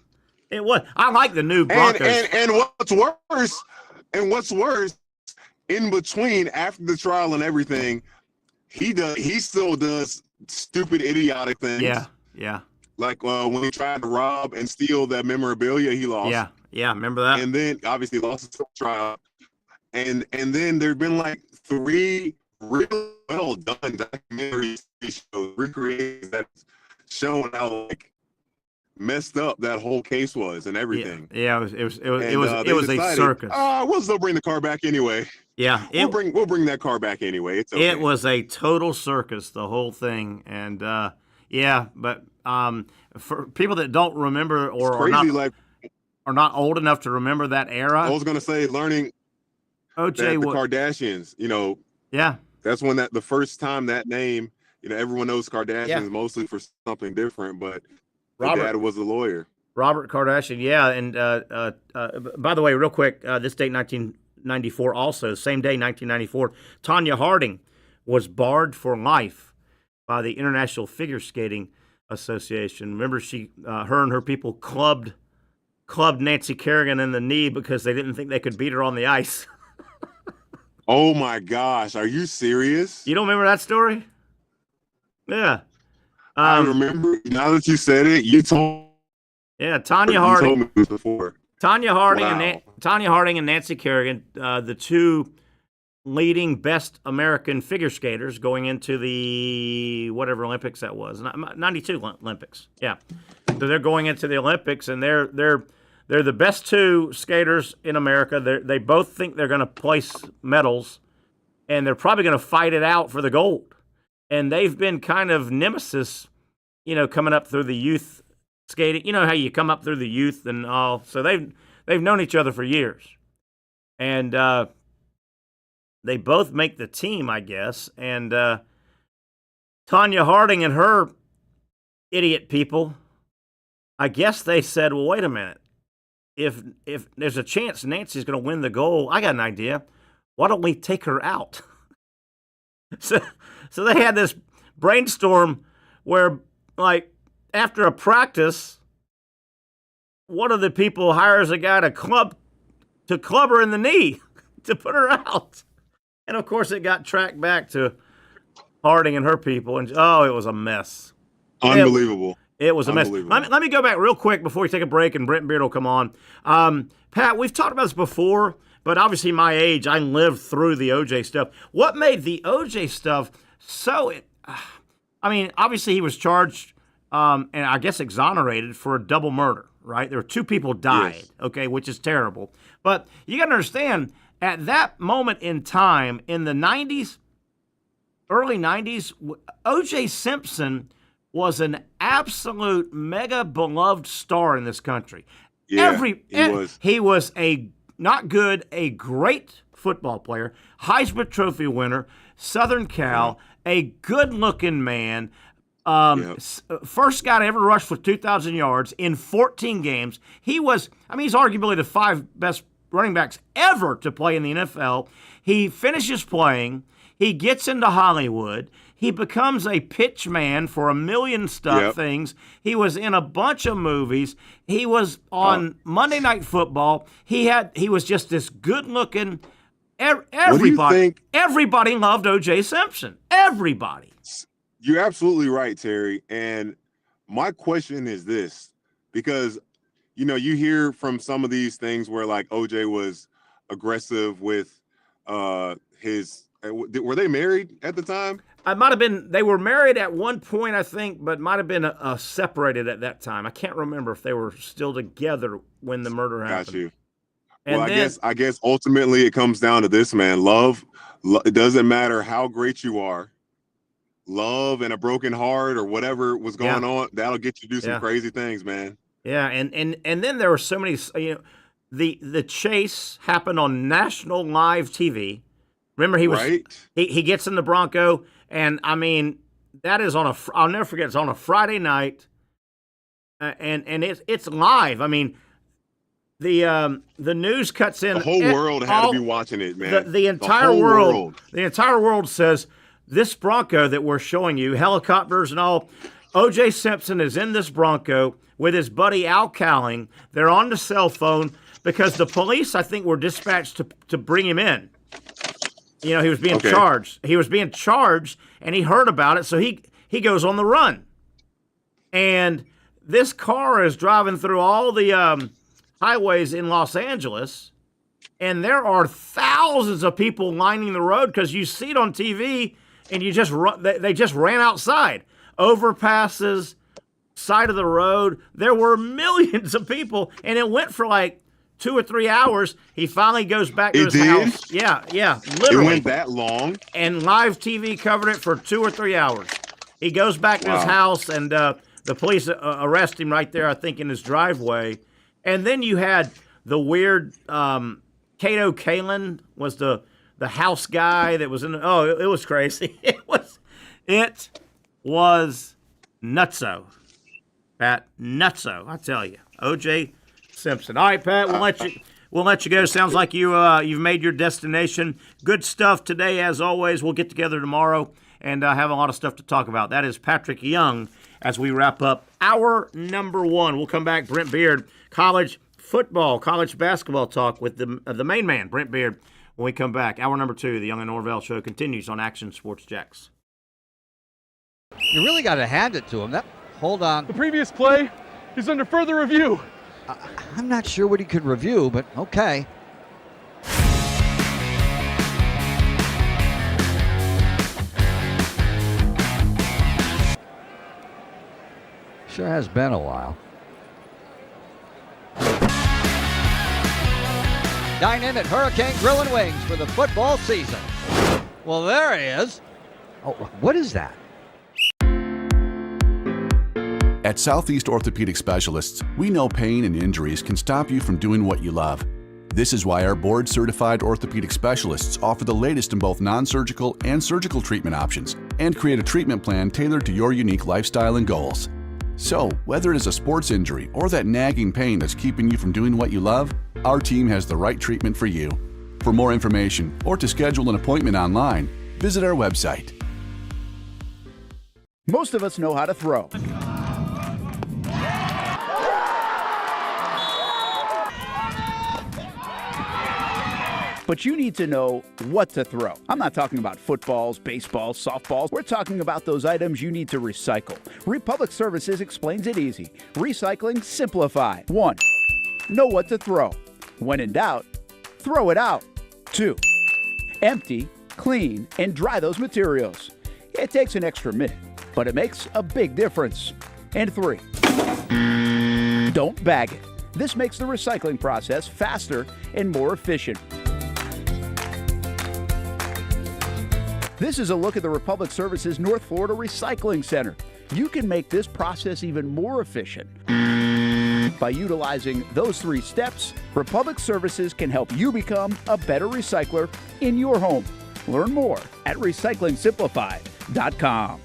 I like the new Broncos. And what's worse, in between, after the trial and everything, he still does stupid, idiotic things. Yeah. Like when he tried to rob and steal that memorabilia he lost. Yeah, remember that? And then obviously lost his trial. And then there've been like 3 really well done documentary shows recreating that, showing how messed up that whole case was and everything. Yeah, it was a circus. We'll still bring the car back anyway. Yeah, we'll bring that car back anyway. It's okay. It was a total circus, the whole thing, and but for people that don't remember or are not old enough to remember that era, I was gonna say learning O.J. the Kardashians. Yeah, that's when the first time that name. Everyone knows Kardashians mostly for something different, but Robert dad was a lawyer. Robert Kardashian, yeah. And by the way, real quick, this date, 1994, also same day, 1994, Tonya Harding was barred for life by the International Figure Skating Association. Remember, her and her people clubbed Nancy Kerrigan in the knee because they didn't think they could beat her on the ice. Oh my gosh, are you serious? You don't remember that story? Yeah. I remember. Now that you said it, you told. Yeah, Tonya Harding. You told me this before. Tonya Harding and Nancy Kerrigan, the two leading best American figure skaters going into the whatever Olympics that was, 92 Olympics. Yeah, so they're going into the Olympics, and they're They're the best two skaters in America. They both think they're going to place medals, and they're probably going to fight it out for the gold. And they've been kind of nemesis, coming up through the youth skating. You know how you come up through the youth and all. So they've known each other for years. And they both make the team, I guess. And Tanya Harding and her idiot people, I guess they said, well, wait a minute. If there's a chance Nancy's going to win the gold, I got an idea. Why don't we take her out? So they had this brainstorm where, like, after a practice, one of the people hires a guy to club her in the knee to put her out. And, of course, it got tracked back to Harding and her people. And, it was a mess. Unbelievable. It was a mess. Let me go back real quick before we take a break and Brent Beard will come on. Pat, we've talked about this before, but obviously my age, I lived through the OJ stuff. What made the OJ stuff obviously he was charged and I guess exonerated for a double murder, right? There were two people died, yes. Okay, which is terrible. But you got to understand, at that moment in time, in the 90s, early 90s, OJ Simpson was an absolute mega beloved star in this country. Yeah, he was a great football player, Heisman Trophy winner, Southern Cal, a good-looking man, first guy to ever rush for 2,000 yards in 14 games. He's arguably the 5 best running backs ever to play in the NFL. He finishes playing. He gets into Hollywood. He becomes a pitch man for a million things. He was in a bunch of movies. He was on Monday Night Football. He was just this good-looking. Everybody loved O.J. Simpson. Everybody. You're absolutely right, Terry. And my question is this, because you hear from some of these things where like O.J. was aggressive with his. Were they married at the time? I might have been. They were married at one point, I think, but might have been separated at that time. I can't remember if they were still together when the murder happened. Got you. And well, I guess ultimately it comes down to this, man. Love. It doesn't matter how great you are. Love and a broken heart or whatever was going on, that'll get you to do some crazy things, man. Yeah, and then there were so many. The chase happened on national live TV. Remember, he gets in the Bronco, and that is I'll never forget. It's on a Friday night, and it's live. The news cuts in. The whole world had to be watching it, man. The entire world. The entire world says this Bronco that we're showing you, helicopters and all. O.J. Simpson is in this Bronco with his buddy Al Cowling. They're on the cell phone because the police, I think, were dispatched to bring him in. He was being charged. He was being charged, and he heard about it, so he goes on the run. And this car is driving through all the highways in Los Angeles, and there are thousands of people lining the road because you see it on TV, and they just ran outside. Overpasses, side of the road. There were millions of people, and it went for like 2 or 3 hours. He finally goes back to his house. Yeah, literally. It went that long? And live TV covered it for 2 or 3 hours. He goes back to his house, and the police arrest him right there, I think, in his driveway. And then you had the weird Kato Kalin was the house guy that was in. It was crazy. It was nutso, Pat. Nutso, I tell you. O.J. Simpson. All right, Pat. We'll let you go. Sounds like you've made your destination. Good stuff today, as always. We'll get together tomorrow and have a lot of stuff to talk about. That is Patrick Young as we wrap up hour number 1. We'll come back. Brent Beard, college football, college basketball talk with the main man, Brent Beard, when we come back. Hour number 2, the Young and Norvelle Show continues on Action Sports Jax. You really got to hand it to him. Hold on. The previous play is under further review. I'm not sure what he could review, but okay. Sure has been a while. Dine in at Hurricane Grill and Wings for the football season. Well, there he is. Oh, what is that? At Southeast Orthopedic Specialists, we know pain and injuries can stop you from doing what you love. This is why our board-certified orthopedic specialists offer the latest in both non-surgical and surgical treatment options and create a treatment plan tailored to your unique lifestyle and goals. So, whether it is a sports injury or that nagging pain that's keeping you from doing what you love, our team has the right treatment for you. For more information or to schedule an appointment online, visit our website. Most of us know how to throw. But you need to know what to throw. I'm not talking about footballs, baseballs, softballs. We're talking about those items you need to recycle. Republic Services explains it easy. Recycling simplified. 1. Know what to throw. When in doubt, throw it out. 2. Empty, clean, and dry those materials. It takes an extra minute, but it makes a big difference. And 3. Don't bag it. This makes the recycling process faster and more efficient. This is a look at the Republic Services North Florida Recycling Center. You can make this process even more efficient. By utilizing those 3 steps, Republic Services can help you become a better recycler in your home. Learn more at recyclingsimplified.com.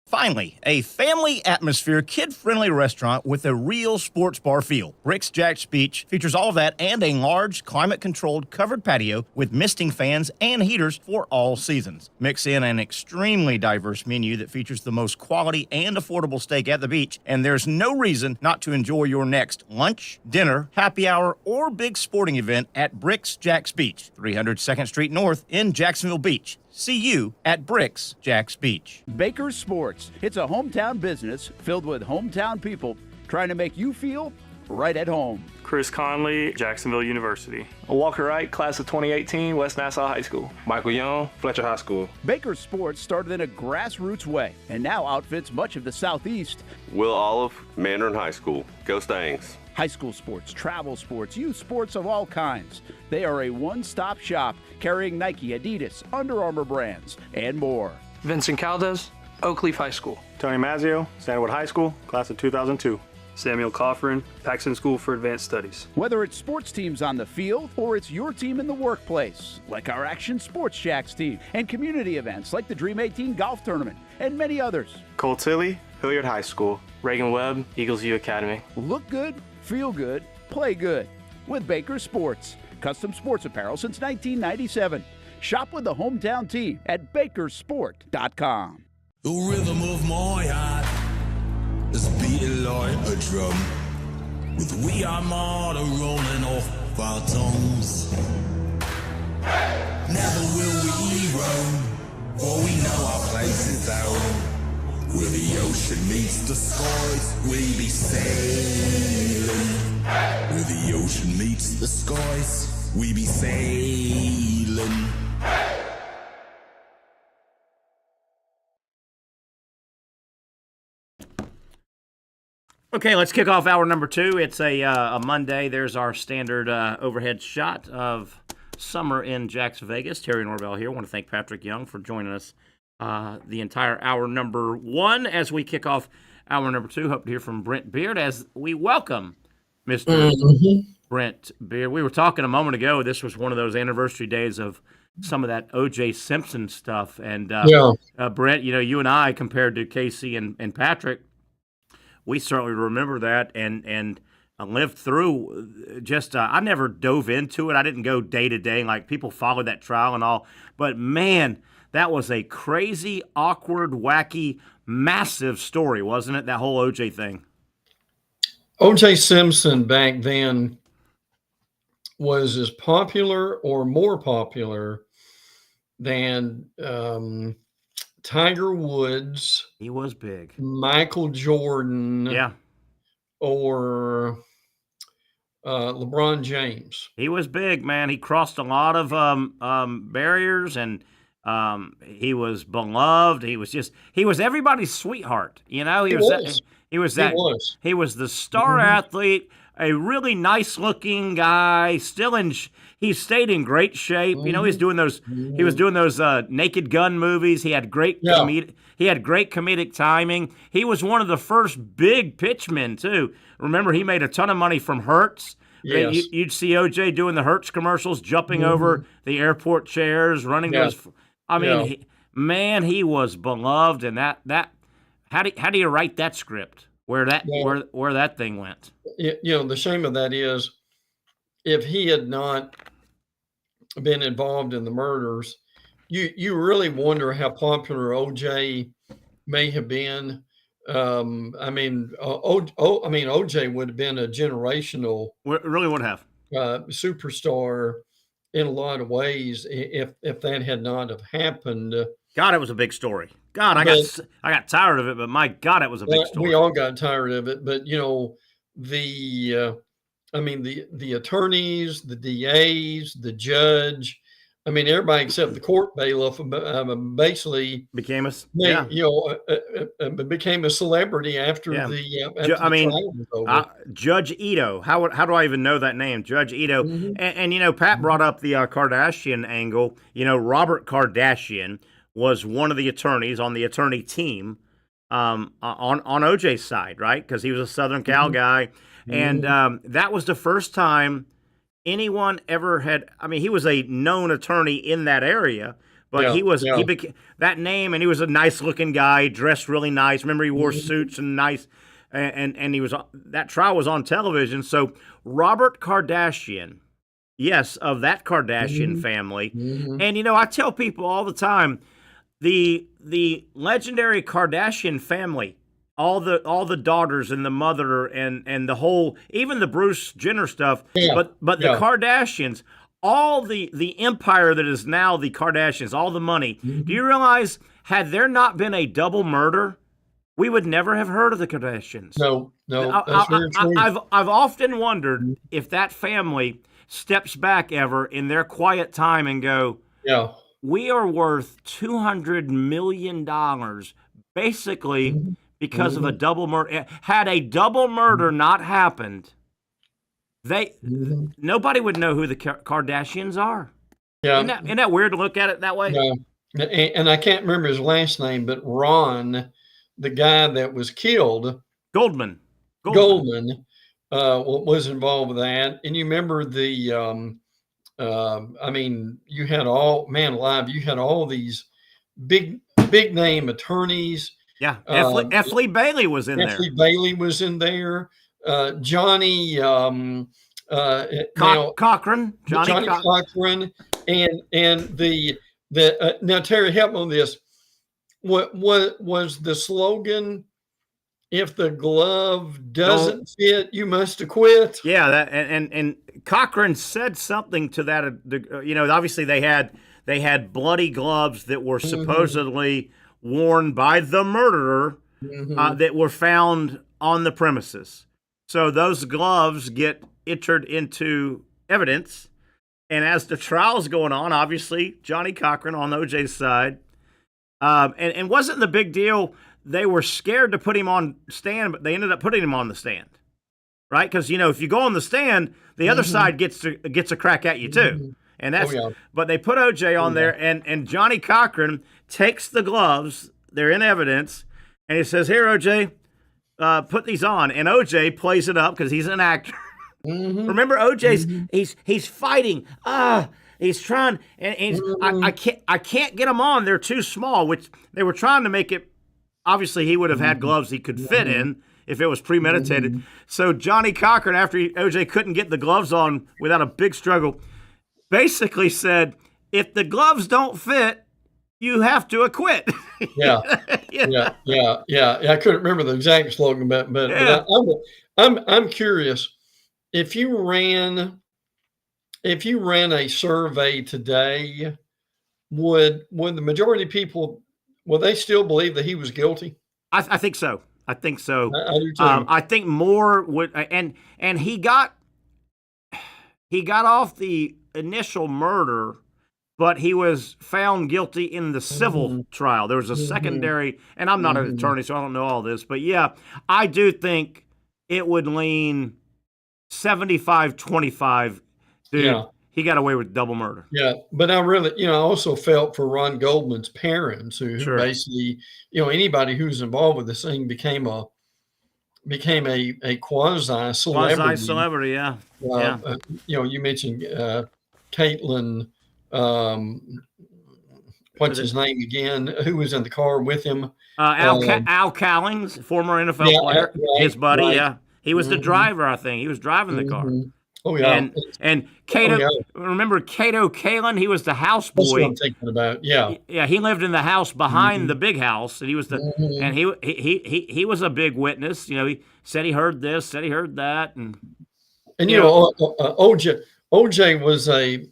Finally, a family atmosphere, kid-friendly restaurant with a real sports bar feel. Bricks Jack's Beach features all of that and a large, climate-controlled covered patio with misting fans and heaters for all seasons. Mix in an extremely diverse menu that features the most quality and affordable steak at the beach, and there's no reason not to enjoy your next lunch, dinner, happy hour, or big sporting event at Bricks Jack's Beach, 300 2nd Street North in Jacksonville Beach. See you at Bricks Jack's Beach. Baker's Sports. It's a hometown business filled with hometown people trying to make you feel right at home. Chris Conley, Jacksonville University. Walker Wright, class of 2018, West Nassau High School. Michael Young, Fletcher High School. Baker's Sports started in a grassroots way and now outfits much of the Southeast. Will Olive, Mandarin High School. Go Stangs. High school sports, travel sports, youth sports of all kinds. They are a one-stop shop carrying Nike, Adidas, Under Armour brands, and more. Vincent Caldes, Oakleaf High School. Tony Mazzio, Stanwood High School, class of 2002. Samuel Coffrin, Paxton School for Advanced Studies. Whether it's sports teams on the field or it's your team in the workplace, like our Action Sports Shacks team, and community events like the Dream 18 Golf Tournament, and many others. Cole Tilley, Hilliard High School. Reagan Webb, Eagles View Academy. Look good, feel good, play good with Baker Sports. Custom sports apparel since 1997. Shop with the hometown team at bakersport.com. The rhythm of my heart is beating like a drum, with We Are Martyr rolling off our tongues. Never will we roam, for we know our place is out. Where the ocean meets the skies, we be sailing. Where the ocean meets the skies, we be sailing. Okay, let's kick off hour number 2. It's a Monday. There's our standard overhead shot of summer in Jax Vegas. Terry Norvelle here. I want to thank Patrick Young for joining us the entire hour number 1 as we kick off hour number 2. Hope to hear from Brent Beard as we welcome Mr. Brent Beard. We were talking a moment ago. This was one of those anniversary days of some of that O.J. Simpson stuff. And Brent, you and I, compared to Casey and Patrick, we certainly remember that and lived through I never dove into it. I didn't go day to day. Like, people followed that trial and all. But, man, that was a crazy, awkward, wacky, massive story, wasn't it, that whole O.J. thing? O.J. Simpson back then was as popular or more popular than Tiger Woods. He was big. Michael Jordan. Yeah. Or LeBron James. He was big, man. He crossed a lot of barriers, and He was beloved. He was everybody's sweetheart. You know, he was the star athlete, a really nice looking guy, he stayed in great shape. You know, he was doing those Naked Gun movies. He had great comedic timing. He was one of the first big pitchmen too. Remember, he made a ton of money from Hertz. Yes. You'd see OJ doing the Hertz commercials, jumping over the airport chairs, running those. I mean, he was beloved, and that how do you write that script? Where that thing went? You know, the shame of that is, if he had not been involved in the murders, you really wonder how popular OJ may have been. OJ would have been a generational. It really would have. Superstar in a lot of ways if that had not have happened. God, it was a big story. God, I got tired of it, but my God, it was a big story. We all got tired of it, but you know, the attorneys, the DAs, the judge, I mean, everybody except the court bailiff basically became became a celebrity after the trial was over. Judge Ito. How do I even know that name? Judge Ito. And you know, Pat brought up the Kardashian angle. You know, Robert Kardashian was one of the attorneys on the attorney team on OJ's side, right? Because he was a Southern Cal guy. And that was the first time anyone ever had. I mean, he was a known attorney in that area, but he became that name, and he was a nice looking guy, dressed really nice. Remember, he wore suits and nice, and he was. That trial was on television. So Robert Kardashian, yes, of that Kardashian family, and you know, I tell people all the time, the legendary Kardashian family. All the daughters and the mother and the whole, even the Bruce Jenner stuff, but the Kardashians, all the empire that is now the Kardashians, all the money. Do you realize, had there not been a double murder, we would never have heard of the Kardashians? No, that's very true. I've often wondered if that family steps back ever in their quiet time and go, we are worth $200 million, basically. Because of a double murder. Had a double murder not happened, nobody would know who the Kardashians are. Yeah. Isn't that weird to look at it that way? Yeah. And I can't remember his last name, but Ron, the guy that was killed, Goldman, was involved with that. And you remember you had all these big name attorneys. Yeah, F. Lee Bailey was in there. F. Lee Bailey was in there. Johnny Cochran. Johnny Cochran. And now Terry, help me on this. What was the slogan? If the glove doesn't fit, you must acquit. Yeah, that and Cochran said something to that. You know, obviously they had bloody gloves that were supposedly worn by the murderer that were found on the premises. So those gloves get entered into evidence. And as the trial's going on, obviously, Johnny Cochran on OJ's side. And wasn't the big deal, they were scared to put him on stand, but they ended up putting him on the stand. Right? Because, you know, if you go on the stand, the other side gets a crack at you too. And that's, but they put OJ on there, and Johnny Cochran takes the gloves, they're in evidence, and he says, "Here, OJ, put these on." And OJ plays it up because he's an actor. Remember, OJ's he's fighting. He's trying, and I can't get them on. They're too small. Which they were trying to make it. Obviously, he would have had gloves he could fit in if it was premeditated. So Johnny Cochran, after OJ couldn't get the gloves on without a big struggle, basically said, if the gloves don't fit, you have to acquit. Yeah. I couldn't remember the exact slogan, but I'm curious, if you ran a survey today, would the majority of people, will they still believe that he was guilty? I think so. I think so. I do too. I think more would, and he got off the initial murder but he was found guilty in the civil trial. There was a secondary, and I'm not an attorney, so I don't know all this, but yeah, I do think it would lean 75-25. Dude, he got away with double murder. Yeah, but I really, I also felt for Ron Goldman's parents, who basically, anybody who's involved with this thing became a quasi-celebrity. Quasi-celebrity, yeah. You mentioned Caitlin, what's his name again? Who was in the car with him? Al Cowlings, former NFL player, his buddy. Yeah, he was the driver. I think he was driving the car. Oh yeah, and Cato. Remember Cato Kalin? He was the house boy. That's what I'm thinking about. Yeah, he lived in the house behind the big house, and he was and he was a big witness. He said he heard this, said he heard that, and OJ was a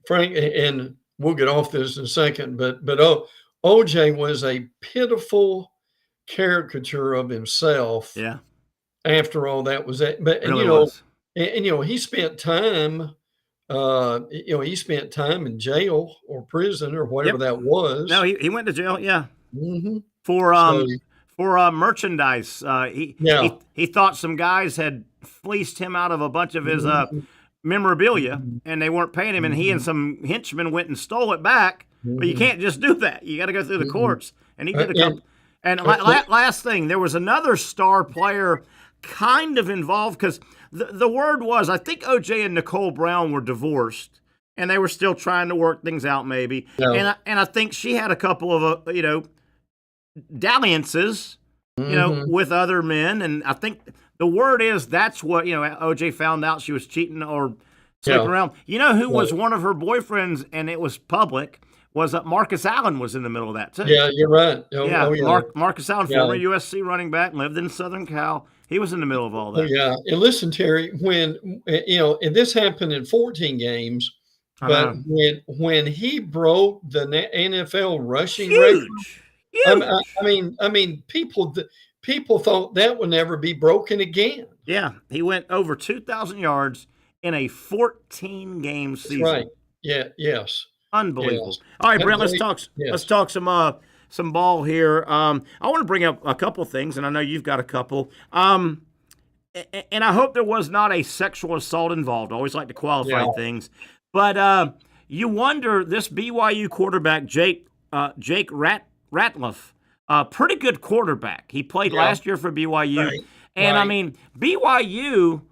Frank, and we'll get off this in a second, but OJ was a pitiful caricature of himself. Yeah. After all that was that, but he spent time. He spent time in jail or prison or whatever that was. No, he went to jail. Yeah. For merchandise. He thought some guys had fleeced him out of a bunch of his memorabilia, and they weren't paying him, and he and some henchmen went and stole it back. But you can't just do that. You got to go through the courts. And he did a couple. And last thing, there was another star player kind of involved, because the word was, I think OJ and Nicole Brown were divorced, and they were still trying to work things out maybe. And I think she had a couple of dalliances, with other men, and I think the word is that's what OJ found out she was cheating or sleeping around. You know who was one of her boyfriends, and it was public, was Marcus Allen was in the middle of that too. Yeah, you're right. Marcus Allen, former USC running back, lived in Southern Cal. He was in the middle of all that. Yeah, and listen, Terry, when and this happened in 14 games, but when he broke the NFL rushing record, I mean, people thought that would never be broken again. Yeah, he went over 2,000 yards in a 14-game season. That's right. Yeah. Yes. Unbelievable. Yes. All right, Brent, let's talk some ball here. I want to bring up a couple things, and I know you've got a couple. And I hope there was not a sexual assault involved. I always like to qualify things. But you wonder, this BYU quarterback, Jake Ratliff, pretty good quarterback. He played last year for BYU. Right. And, I mean, BYU,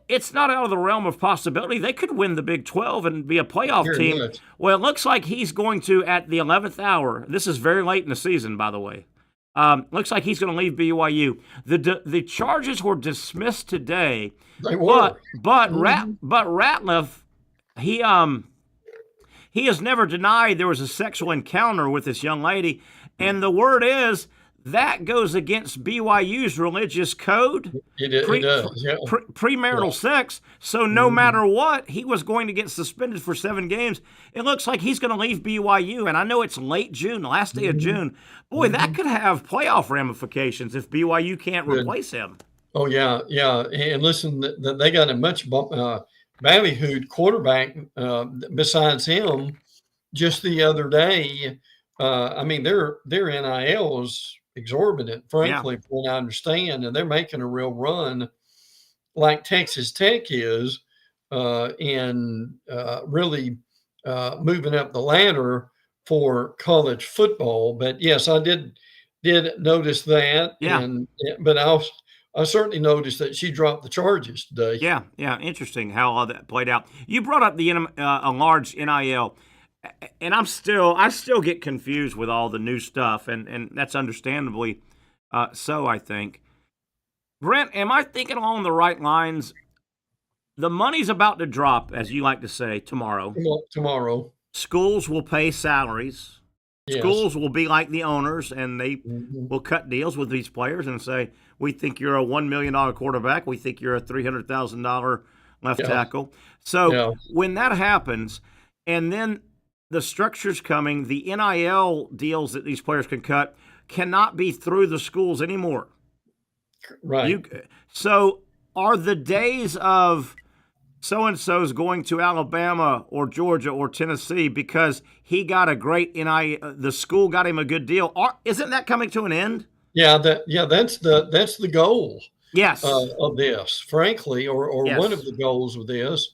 it's not out of the realm of possibility. They could win the Big 12 and be a playoff team. Well, it looks like he's going to, at the 11th hour, this is very late in the season, by the way, looks like he's going to leave BYU. The charges were dismissed today. They were. But Ratliff, he has never denied there was a sexual encounter with this young lady. And the word is that goes against BYU's religious code. It does. Yeah. Premarital sex. So no matter what, he was going to get suspended for 7 games. It looks like he's going to leave BYU. And I know it's late June, the last day of June. Boy, that could have playoff ramifications if BYU can't replace him. Oh, yeah. And listen, they got a much ballyhooed quarterback besides him just the other day. I mean, their NIL is exorbitant, frankly, from what I understand, and they're making a real run like Texas Tech is in really moving up the ladder for college football. But yes, I did notice that. Yeah. But I certainly noticed that she dropped the charges today. Yeah. Interesting how all that played out. You brought up the a large NIL. And I still get confused with all the new stuff, and that's understandably so, I think. Brent, am I thinking along the right lines? The money's about to drop, as you like to say, tomorrow. Tomorrow. Schools will pay salaries. Yes. Schools will be like the owners, and they will cut deals with these players and say, we think you're a $1 million quarterback. We think you're a $300,000 left tackle. So when that happens, and then the structure's coming, the NIL deals that these players can cut cannot be through the schools anymore. Right. So are the days of so-and-so's going to Alabama or Georgia or Tennessee because he got a great the school got him a good deal. Isn't that coming to an end? Yeah, that's the goal. Yes. Of this, frankly, or Yes. one of the goals of this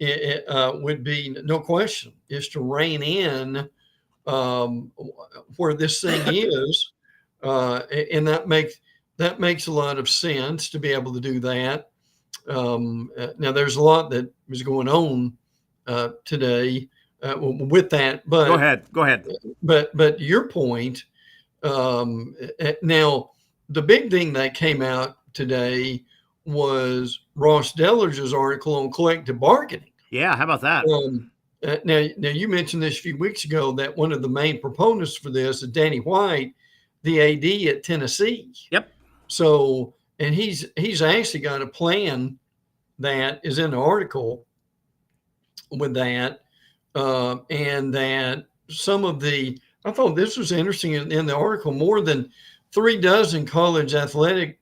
would be, no question, is to rein in where this thing is, and that makes a lot of sense to be able to do that. Now, there's a lot that was going on today with that, but go ahead. But your point. Now, the big thing that came out today was Ross Deller's article on collective bargaining. Yeah, how about that? Now you mentioned this a few weeks ago that one of the main proponents for this is Danny White, the AD at Tennessee. Yep. So, and he's actually got a plan that is in the article with that, and that some of the, I thought this was interesting in the article, more than 36 college athletic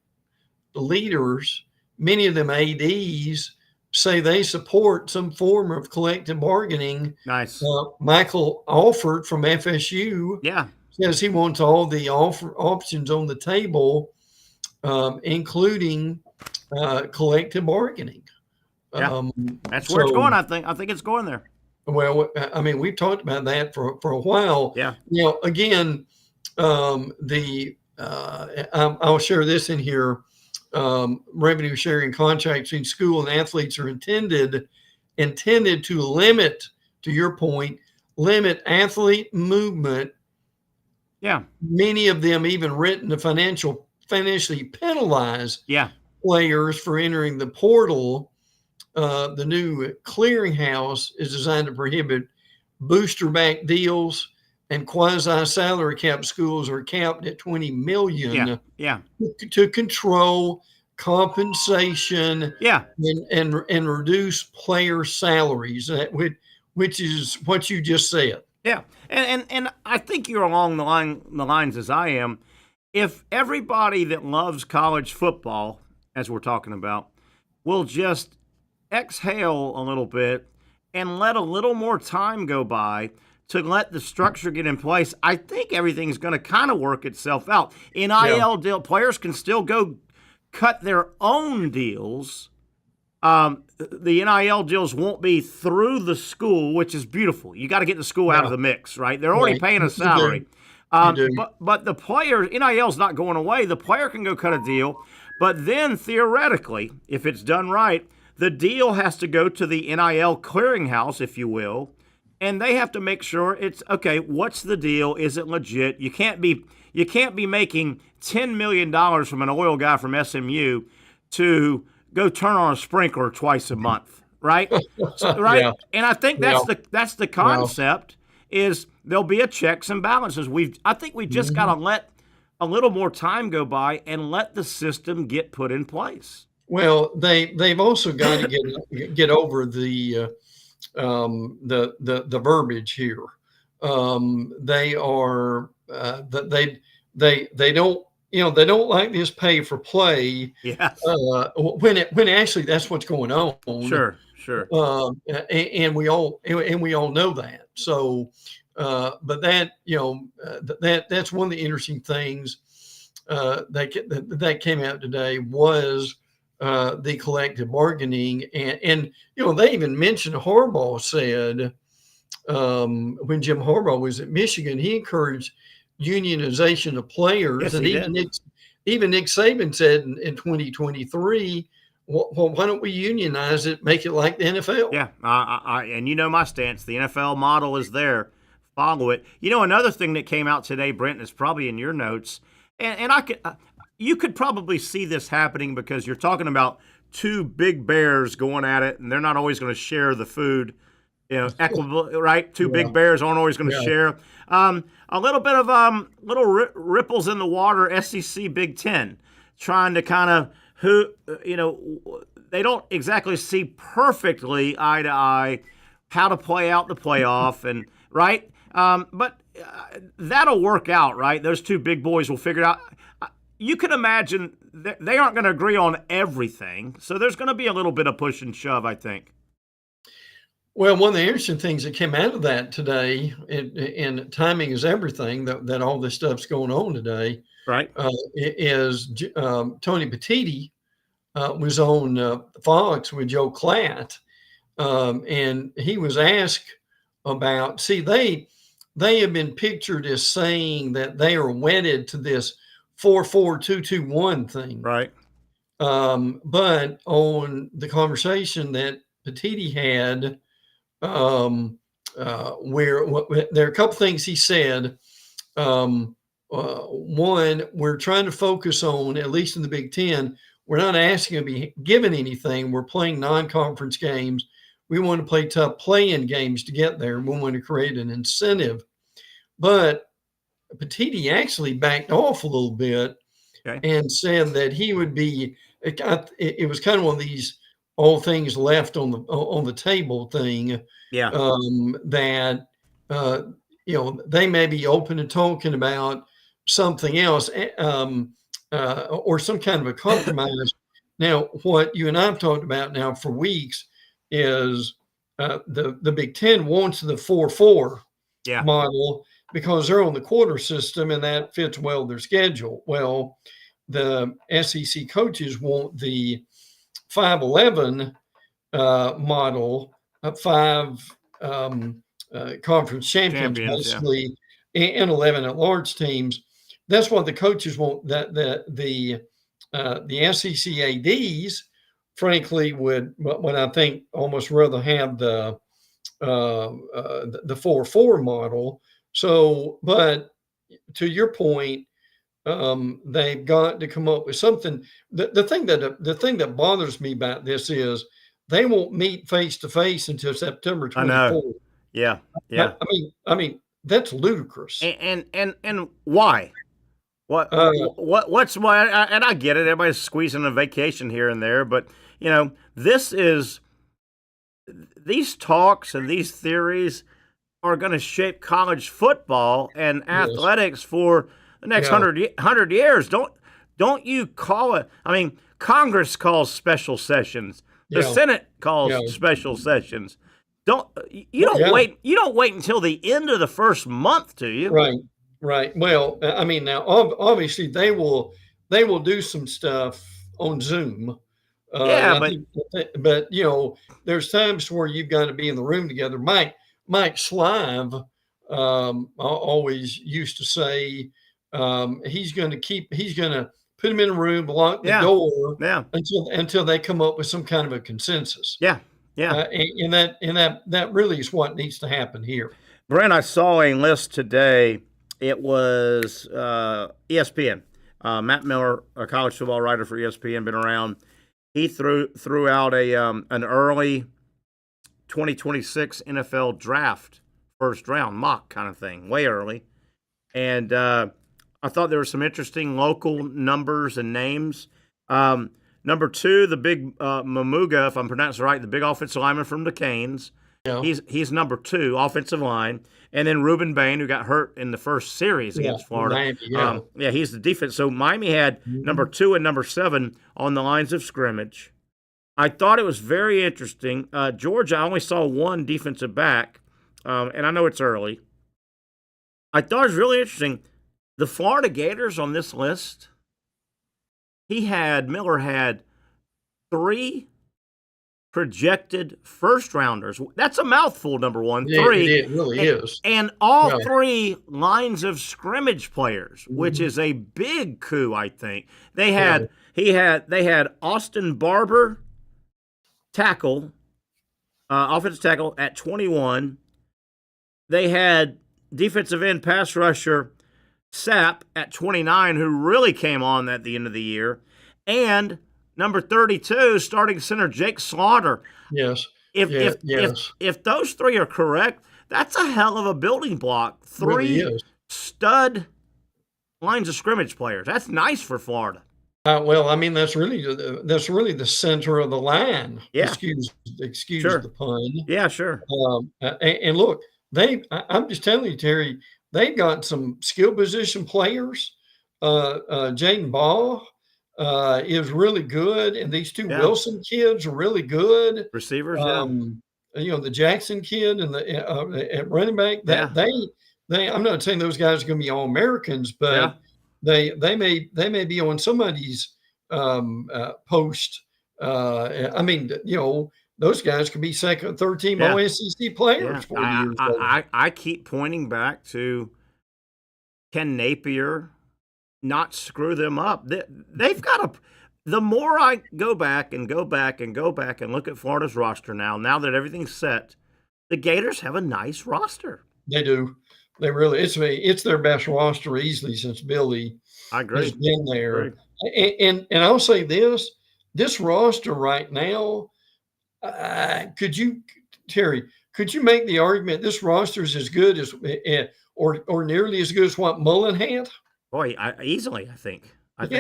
leaders, many of them ADs, say they support some form of collective bargaining. Nice. Michael Alford from FSU says he wants all the options on the table, including collective bargaining. Yeah. That's where it's going, I think. I think it's going there. Well, I mean, we've talked about that for a while. Yeah. You know, again, I'll share this in here. Revenue sharing contracts between school and athletes are intended to limit, to your point, limit athlete movement. Yeah. Many of them even written to financially penalize players for entering the portal. The new clearinghouse is designed to prohibit booster-backed deals, and quasi-salary cap schools are capped at $20 million to control compensation and reduce player salaries, which is what you just said. Yeah, and I think you're along the lines as I am. If everybody that loves college football, as we're talking about, will just exhale a little bit and let a little more time go by to let the structure get in place, I think everything's going to kind of work itself out. NIL deal players can still go cut their own deals. The NIL deals won't be through the school, which is beautiful. You got to get the school out of the mix, right? They're already paying a salary. But the player, NIL's not going away. The player can go cut a deal, but then theoretically, if it's done right, the deal has to go to the NIL clearinghouse, if you will, and they have to make sure it's okay. What's the deal? Is it legit? You can't be making $10 million from an oil guy from SMU to go turn on a sprinkler twice a month, right? Right. Yeah. And I think that's the concept. Is there'll be a checks and balances. I think we just got to let a little more time go by and let the system get put in place. Well, they've also got to get over the verbiage here. They are they don't they don't like this pay for play. Yeah. When actually that's what's going on. Sure. And we all know that. So, but that that's one of the interesting things that came out today was the collective bargaining, and they even mentioned Harbaugh said when Jim Harbaugh was at Michigan, he encouraged unionization of players, yes, and even Nick Saban said in 2023. Well, why don't we unionize it, make it like the NFL? Yeah, and my stance. The NFL model is there. Follow it. Another thing that came out today, Brent, is probably in your notes, and you could probably see this happening because you're talking about two big bears going at it, and they're not always going to share the food. Equitable, right? Two big bears aren't always going to share. A little bit of little ripples in the water. SEC Big Ten trying to kind of. They don't exactly see perfectly eye to eye how to play out the playoff, and right. But that'll work out, right? Those two big boys will figure it out. You can imagine they aren't going to agree on everything, so there's going to be a little bit of push and shove, I think. Well, one of the interesting things that came out of that today, and timing is everything, that all this stuff's going on today, right? Is Tony Petitti was on Fox with Joe Klatt, and he was asked about, they have been pictured as saying that they are wedded to this 4-4-2-2-1 thing. Right. But on the conversation that Petitti had, where there are a couple things he said. One, we're trying to focus on, at least in the Big Ten, we're not asking to be given anything. We're playing non-conference games. We want to play tough play-in games to get there. We want to create an incentive. But Petitti actually backed off a little bit and said that he would be, it was kind of one of these all things left on the table thing. Yeah. That, they may be open to talking about something else, or some kind of a compromise. Now, what you and I have talked about now for weeks is the Big Ten wants the 4-4 model because they're on the quarter system and that fits well with their schedule. Well, the SEC coaches want the 5-11 model, 5 conference champions basically, and 11 at-large teams. That's what the coaches want. That the SEC ADs, frankly, would I think almost rather have the 4-4 model. So, but to your point, they've got to come up with something. The thing that bothers me about this is they won't meet face to face until September 24th. I know. Yeah. I mean that's ludicrous. And why? What's why? And I get it. Everybody's squeezing a vacation here and there, but these talks and these theories are going to shape college football and athletics for the next 100 years. Don't you call it? I mean, Congress calls special sessions. The Senate calls special sessions. Don't wait. You don't wait until the end of the first month, do you? Right. Well, I mean, now obviously they will do some stuff on Zoom. But there's times where you've got to be in the room together. Mike Slive always used to say he's going to put him in a room, lock the door until they come up with some kind of a consensus. And that really is what needs to happen here. Brent, I saw a list today. It was ESPN. Matt Miller, a college football writer for ESPN, been around. He threw out an early 2026 NFL draft first round mock kind of thing, way early. And I thought there were some interesting local numbers and names. Number 2, the big Mamuga, if I'm pronouncing it right, the big offensive lineman from the Canes. He's number 2, offensive line. And then Reuben Bain, who got hurt in the first series against Florida. He's the defense. So Miami had number 2 and number 7 on the lines of scrimmage. I thought it was very interesting. Georgia, I only saw one defensive back, and I know it's early. I thought it was really interesting. The Florida Gators on this list, Miller had 3 projected first-rounders. That's a mouthful, number 1. 3. It really is. And all 3 lines of scrimmage players, which is a big coup, I think. They had Austin Barber, tackle, offensive tackle at 21. They had defensive end pass rusher Sapp at 29, who really came on at the end of the year, and number 32, starting center Jake Slaughter. If those 3 are correct, that's a hell of a building block. 3 really stud lines of scrimmage players. That's nice for Florida. Well, I mean, that's really the center of the line. Excuse the pun. Yeah, sure. And look, I'm just telling you, Terry, they've got some skill position players. Jaden Ball is really good, and these 2 Wilson kids are really good. Receivers, the Jackson kid and the at running back. That they. I'm not saying those guys are going to be all Americans, but they may be on somebody's post. I mean, those guys could be second, third team all SEC players 4 years ago. I keep pointing back to, can Napier not screw them up? They've got the more I go back and look at Florida's roster now that everything's set, the Gators have a nice roster. They do. They really. It's their best roster easily since Billy has been there. And I'll say this roster right now. Terry, could you make the argument this roster is as good as or nearly as good as what Mullen had? Boy, easily, I think. I do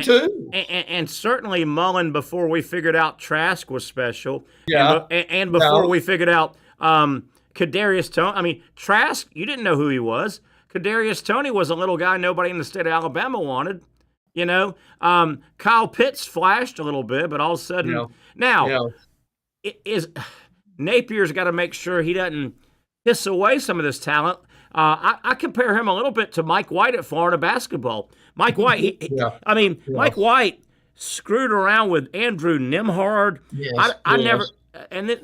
too. And certainly Mullen, before we figured out Trask was special. Yeah. And before we figured out Kadarius Toney. I mean, Trask, you didn't know who he was. Kadarius Toney was a little guy nobody in the state of Alabama wanted. Kyle Pitts flashed a little bit, but all of a sudden Napier's got to make sure he doesn't piss away some of this talent. I compare him a little bit to Mike White at Florida basketball. Mike White, Mike White screwed around with Andrew Nimhard.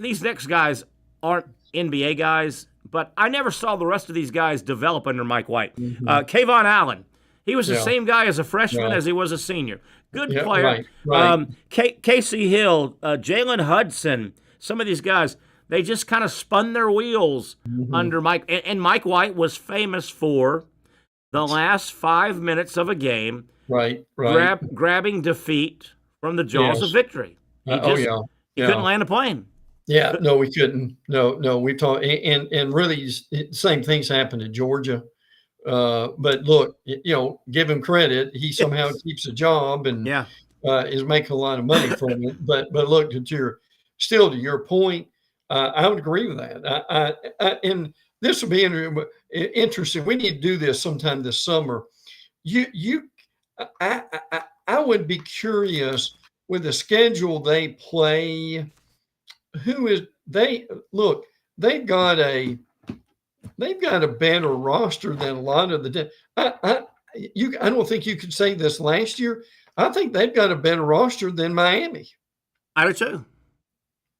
These next guys aren't NBA guys, but I never saw the rest of these guys develop under Mike White. Kayvon Allen, he was the same guy as a freshman as he was a senior. Good player. Right. Casey Hill, Jalen Hudson, some of these guys, they just kind of spun their wheels under Mike. And Mike White was famous for the last 5 minutes of a game, grabbing defeat from the jaws of victory. He couldn't land a plane. Yeah, no, we couldn't. No, we talked, and really, same things happened in Georgia. But look, give him credit. He somehow keeps a job and is making a lot of money from it. But look, to your point, I would agree with that. And this will be interesting. We need to do this sometime this summer. I would be curious with the schedule they play. They've got a better roster than a lot of the. I don't think you could say this last year. I think they've got a better roster than Miami. I do too.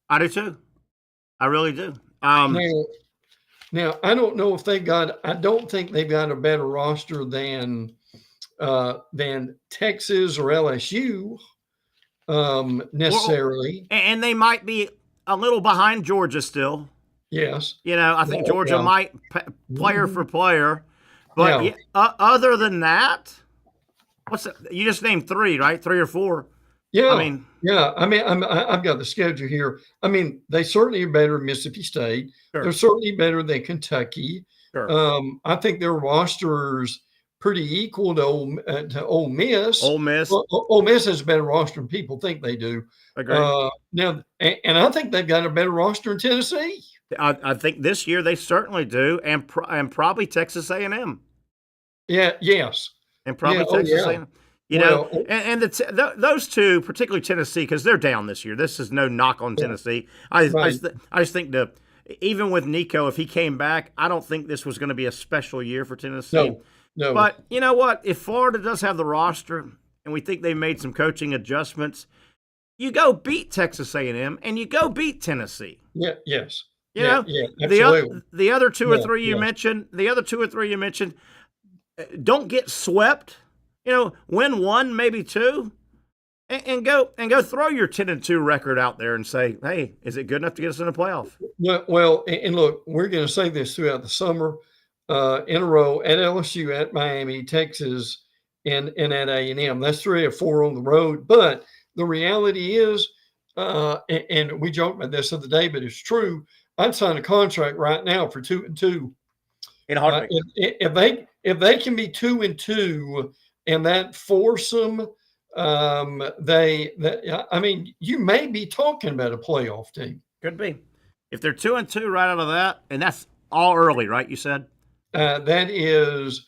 I really do. Now I don't know if they've got. I don't think they've got a better roster than Texas or LSU necessarily. And they might be a little behind Georgia still. Yes. I think Georgia might player for player. But other than that, you just named three, right? 3 or 4. Yeah. I've got the schedule here. I mean, they certainly are better than Mississippi State. Sure. They're certainly better than Kentucky. Sure. I think their roster's pretty equal to Ole Miss. Ole Miss. Ole Miss has a better roster than people think they do. Agreed. Now, and I think they've got a better roster in Tennessee. I think this year they certainly do, and probably Texas A&M. Yeah. Yes. And probably Texas A&M. And those two, particularly Tennessee, because they're down this year. This is no knock on Tennessee. I just think even with Nico, if he came back, I don't think this was going to be a special year for Tennessee. No. But you know what? If Florida does have the roster, and we think they've made some coaching adjustments, you go beat Texas A&M and you go beat Tennessee. Yeah. Yes. Absolutely. The other two or three you mentioned, don't get swept. Win 1, maybe 2, and go throw your 10-2 record out there and say, hey, is it good enough to get us in the playoff? Well, and look, we're going to say this throughout the summer in a row at LSU, at Miami, Texas, and at A&M. That's 3 or 4 on the road. But the reality is, and we joked about this the other day, but it's true. I'd sign a contract right now for 2-2. In a heartbeat. If they can be 2-2. And that foursome, you may be talking about a playoff team. Could be. If they're 2-2 right out of that, and that's all early, right? You said that is,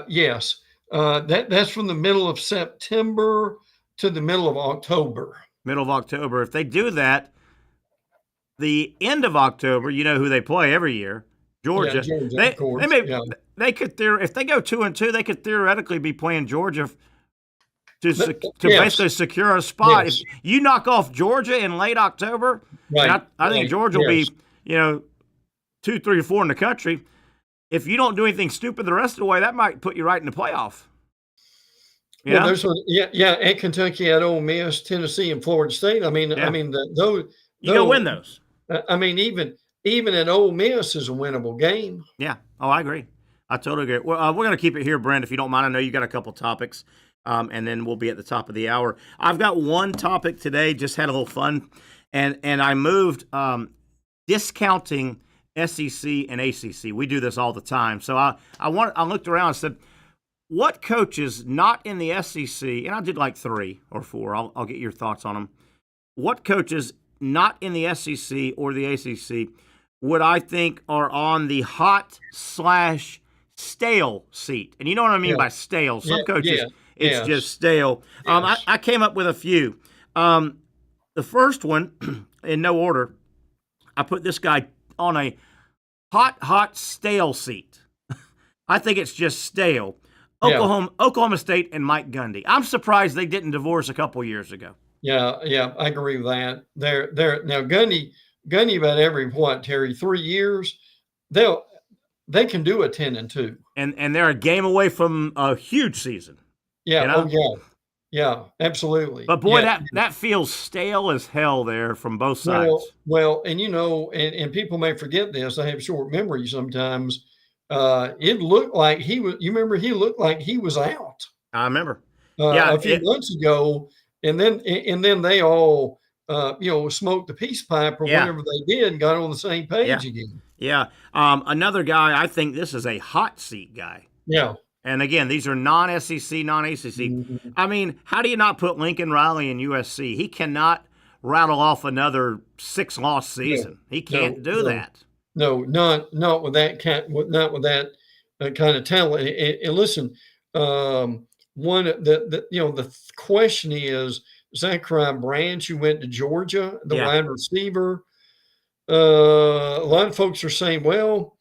yes. That's from the middle of September to the middle of October. Middle of October. If they do that, the end of October, you know who they play every year, Georgia. Yeah, Georgia, they, of course. they could if they go 2-2, they could theoretically be playing Georgia to basically secure a spot. Yes. If you knock off Georgia in late October, right. I think Georgia will be 2, 3, or 4 in the country. If you don't do anything stupid the rest of the way, that might put you right in the playoff. Well, there's at Kentucky, at Ole Miss, Tennessee, and Florida State. Those you go win those. Even at Ole Miss is a winnable game. Yeah. Oh, I agree. I totally agree. Well, we're going to keep it here, Brent, if you don't mind. I know you got a couple topics, and then we'll be at the top of the hour. I've got one topic today. Just had a little fun, and I moved discounting SEC and ACC. We do this all the time. So I looked around and said, what coaches not in the SEC, and I did like 3 or 4. I'll get your thoughts on them. What coaches not in the SEC or the ACC would I think are on the hot/stale seat? And you know what I mean by stale. Some coaches, it's just stale. Yes. I came up with a few. The first one, in no order, I put this guy on a hot, stale seat. I think it's just stale. Oklahoma State and Mike Gundy. I'm surprised they didn't divorce a couple years ago. Yeah, I agree with that. They're now Gundy about every Terry 3 years, they can do a 10-2, and they're a game away from a huge season. Yeah, yeah, absolutely. But boy, that feels stale as hell there from both sides. Well, and and people may forget this. I have short memory sometimes. It looked like he was. You remember he looked like he was out. I remember. A few months ago, and then they all smoked the peace pipe or whatever they did and got on the same page again. Yeah. Another guy. I think this is a hot seat guy. Yeah. And again, these are non-SEC, non-ACC. Mm-hmm. I mean, how do you not put Lincoln Riley in USC? He cannot rattle off another 6-loss season. He can't do that. No, not with that kind of talent. And listen, the question is Zachariah Branch, who went to Georgia, the wide receiver. A lot of folks are saying, well,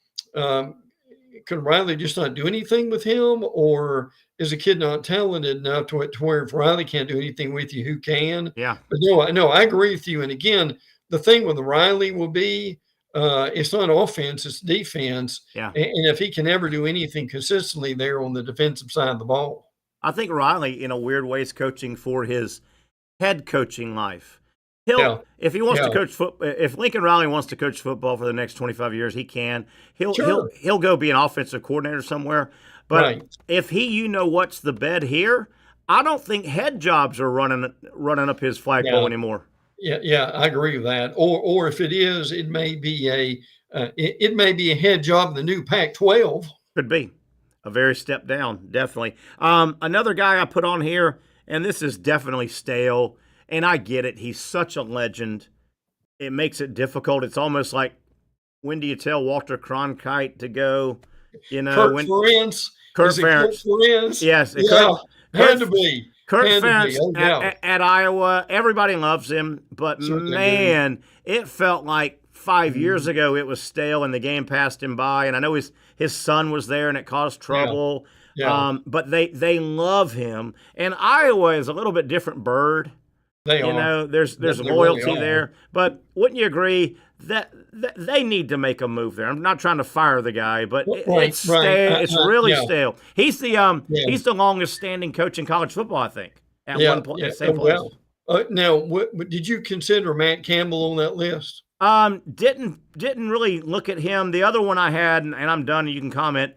could Riley just not do anything with him, or is a kid not talented enough to where if Riley can't do anything with you, who can? Yeah. But no, I agree with you. And again, the thing with Riley will be, it's not offense, it's defense. Yeah. And if he can ever do anything consistently there on the defensive side of the ball. I think Riley, in a weird way, is coaching for his head coaching life. If he wants to coach football, if Lincoln Riley wants to coach football for the next 25 years, he can. He'll go be an offensive coordinator somewhere. But if he, what's the bed here, I don't think head jobs are running up his flagpole anymore. Yeah, I agree with that. Or if it is, it may be a head job in the new Pac-12. Could be a very step down, definitely. Another guy I put on here, and this is definitely stale. And I get it. He's such a legend. It makes it difficult. It's almost like, when do you tell Walter Cronkite to go? Kurt Ferentz. Kurt Ferentz. Yes. Had to be. Kurt Ferentz at Iowa. Everybody loves him. But, man, it felt like 5 years ago it was stale and the game passed him by. And I know his son was there and it caused trouble. Yeah. But they love him. And Iowa is a little bit different bird. There's loyalty really there. But wouldn't you agree that they need to make a move there? I'm not trying to fire the guy, but it's stale. It's really stale. He's the longest standing coach in college football, I think. At one point, same place. Now, did you consider Matt Campbell on that list? Didn't really look at him. The other one I had, and I'm done. And you can comment.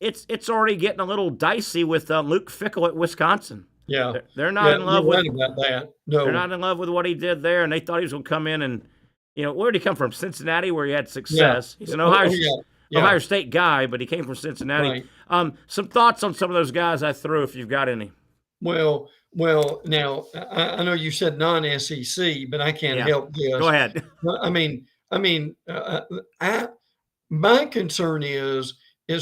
It's already getting a little dicey with Luke Fickell at Wisconsin. Yeah, they're not in love with about that. No, they're not in love with what he did there, and they thought he was going to come in and, where did he come from? Cincinnati, where he had success. He's an Ohio State guy, but he came from Cincinnati. Right. Some thoughts on some of those guys I threw, if you've got any. Well. Now I know you said non-SEC, but I can't help this. Go ahead. My concern is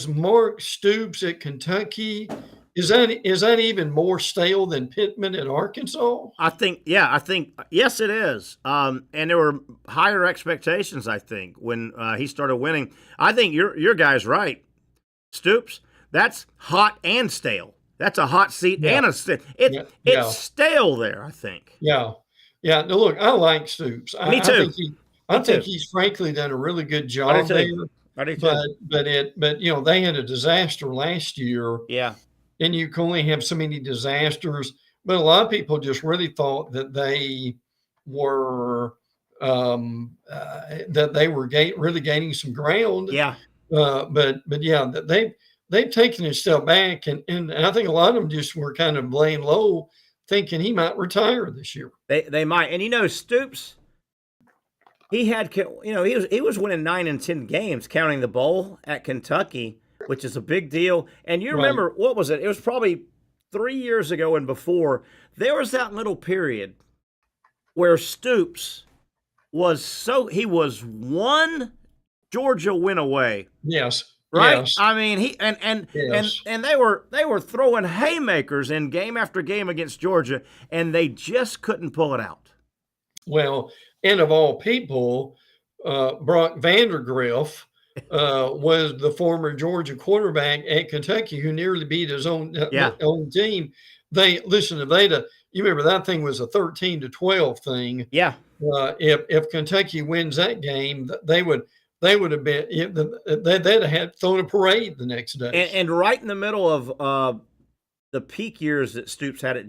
Mark Stoops at Kentucky Is that even more stale than Pittman in Arkansas? I think yes, it is. And there were higher expectations, I think, when he started winning. I think your guy's right, Stoops. That's hot and stale. That's a hot seat and a stale. It's stale there, I think. Yeah. Yeah. No, look, I like Stoops. Me too. I think he's frankly done a really good job there. I do too. But they had a disaster last year. Yeah. And you can only have so many disasters. But a lot of people just really thought that they were really gaining some ground. Yeah. But yeah, they've taken a step back, and I think a lot of them just were kind of laying low, thinking he might retire this year. They might. And Stoops, he was winning 9 and 10 games, counting the bowl at Kentucky, which is a big deal. And you remember, what was it? It was probably 3 years ago and before, there was that little period where Stoops he was one Georgia win away. Yes. Right? Yes. I mean, and they were throwing haymakers in game after game against Georgia, and they just couldn't pull it out. Well, and of all people, Brock Vandergriff was the former Georgia quarterback at Kentucky who nearly beat his own team. You remember that thing was a 13-12 thing. Yeah. If Kentucky wins that game, they would have been, they'd have had thrown a parade the next day. And right in the middle of the peak years that Stoops had at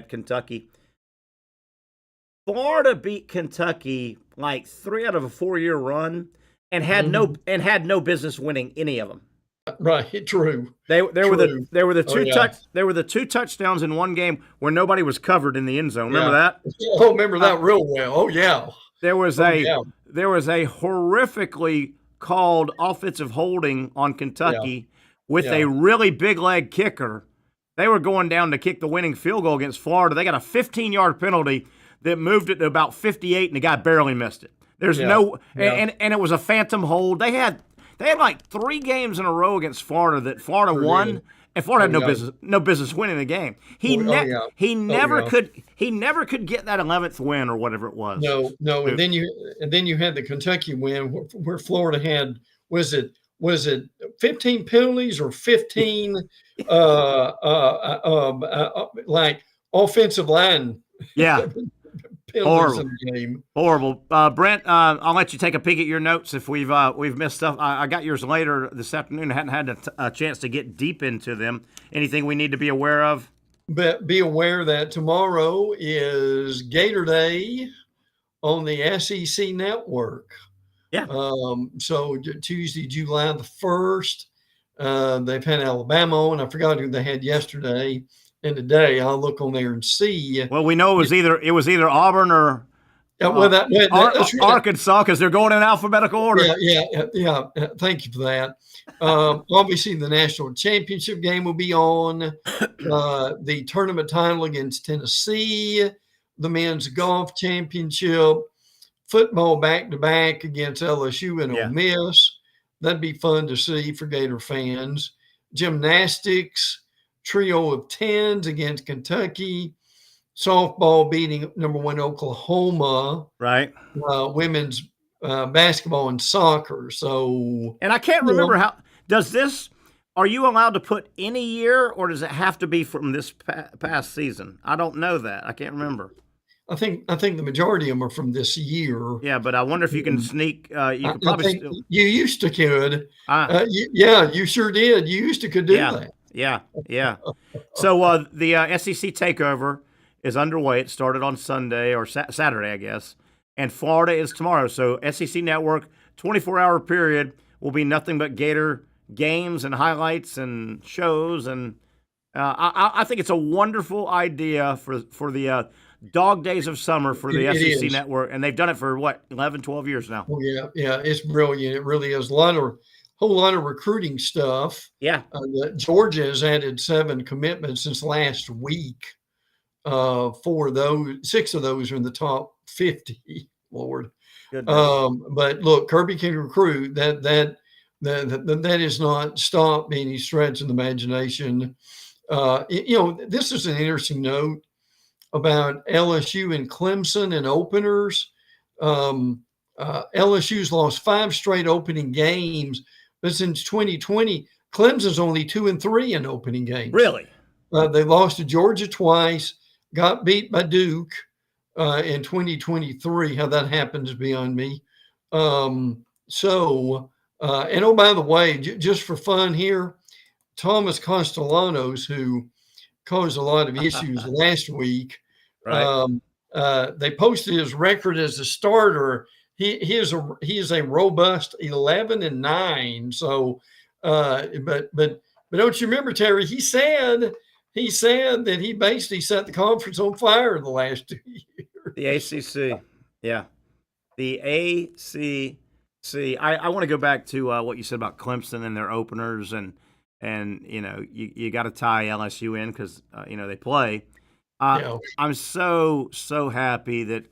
Kentucky, Florida beat Kentucky like 3 out of a 4-year run and had no business winning any of them. Right, true. There were the 2 touchdowns in one game where nobody was covered in the end zone. Remember that? Oh, remember that real well. Oh yeah. There was a horrifically called offensive holding on Kentucky with a really big leg kicker. They were going down to kick the winning field goal against Florida. They got a 15-yard penalty that moved it to about 58, and the guy barely missed it. There's and it was a phantom hold. They had like 3 games in a row against Florida that Florida won, and Florida had no business winning the game. He never could get that 11th win or whatever it was. No, and then you had the Kentucky win where Florida had was it 15 penalties or 15 like offensive line? Yeah. Horrible. In the game. Horrible. Brent, I'll let you take a peek at your notes if we've missed stuff. I got yours later this afternoon. I hadn't had a chance to get deep into them. Anything we need to be aware of? But be aware that tomorrow is Gator Day on the SEC Network. Yeah. So Tuesday, July the 1st, they've had Alabama on. I forgot who they had yesterday. And today I'll look on there and see. Well, we know it was either Auburn or Arkansas because they're going in alphabetical order. Yeah. Thank you for that. Obviously, the national championship game will be on. The tournament title against Tennessee, the men's golf championship, football back-to-back against LSU and Ole Miss. That'd be fun to see for Gator fans. Gymnastics. Trio of 10s against Kentucky, softball beating number 1 Oklahoma, right? Women's basketball and soccer. So, and I can't remember how does this. Are you allowed to put any year, or does it have to be from this past season? I don't know that. I can't remember. I think the majority of them are from this year. Yeah, but I wonder if you can sneak. You could probably still. You used to could. You sure did. You used to could do that. Yeah. So the SEC takeover is underway. It started on Sunday or Saturday, I guess. And Florida is tomorrow. So SEC Network, 24-hour period, will be nothing but Gator games and highlights and shows. And I think it's a wonderful idea for the dog days of summer for the SEC Network. And they've done it for, 11, 12 years now. Oh, yeah. It's brilliant. It really is. Whole lot of recruiting stuff. Yeah. Georgia has added 7 commitments since last week. 4 of those, 6 of those are in the top 50. Lord. But look, Kirby can recruit. That that is not stopped by any stretch of the imagination. This is an interesting note about LSU and Clemson and openers. LSU's lost 5 straight opening games, but since 2020, Clemson's only 2-3 in opening games. Really? They lost to Georgia twice, got beat by Duke in 2023. How that happens beyond me. And oh, by the way, just for fun here, Thomas Castellanos, who caused a lot of issues last week, right. They posted his record as a starter. He is a robust 11-9. So, but don't you remember, Terry? He said that he basically set the conference on fire the last 2 years. The ACC, yeah, the ACC. I want to go back to what you said about Clemson and their openers, and you got to tie LSU in because they play. I'm so happy that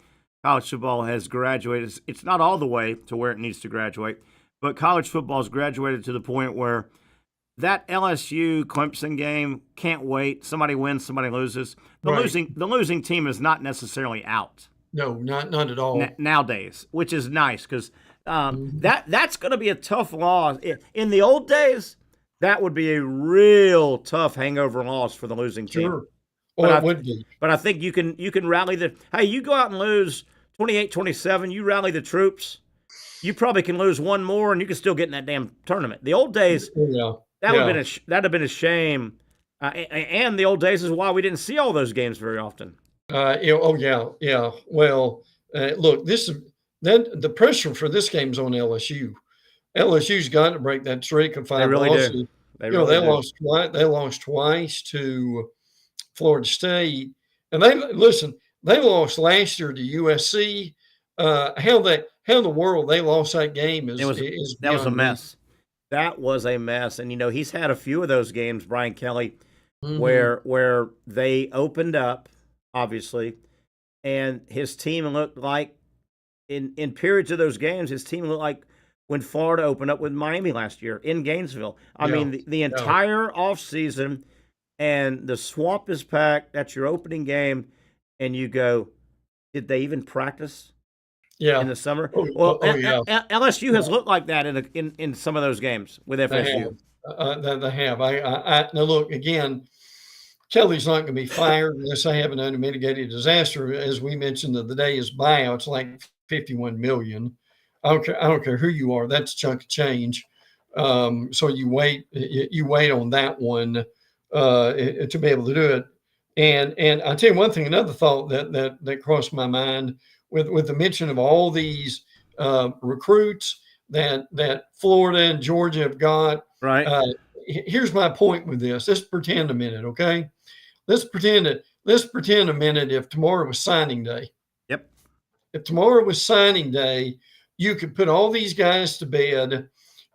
college football has graduated. It's not all the way to where it needs to graduate, but college football has graduated to the point where that LSU Clemson game can't wait. Somebody wins, somebody loses. The losing team is not necessarily out. No, not at all nowadays, which is nice because that's going to be a tough loss. In the old days, that would be a real tough hangover loss for the losing team. Sure. Well, it would be. But I think you can rally you go out and lose 28-27, you rally the troops, you probably can lose one more and you can still get in that damn tournament. The old days, that'd have been a shame. And the old days is why we didn't see all those games very often. Yeah. Well, look, the pressure for this game's on LSU. LSU's got to break that streak of 5 losses. They lost. They lost twice to Florida State, and they lost last year to USC. How in the world they lost that game that was a mess. That was a mess, and he's had a few of those games, Brian Kelly, where they opened up, obviously, and his team looked like in periods of those games, his team looked like when Florida opened up with Miami last year in Gainesville. I mean, the entire offseason, and the swamp is packed. That's your opening game, and you go, did they even practice? Yeah, in the summer. LSU has looked like that in some of those games with FSU. They have. Now look again. Kelly's not going to be fired unless they have an unmitigated disaster. As we mentioned the other day, his buyout's like $51 million. I don't care who you are. That's a chunk of change. So you wait on that one to be able to do it. And I'll tell you one thing, another thought that crossed my mind with the mention of all these recruits that Florida and Georgia have got. Right. Here's my point with this. Let's pretend a minute, okay? Let's pretend a minute if tomorrow was signing day. Yep. If tomorrow was signing day, you could put all these guys to bed,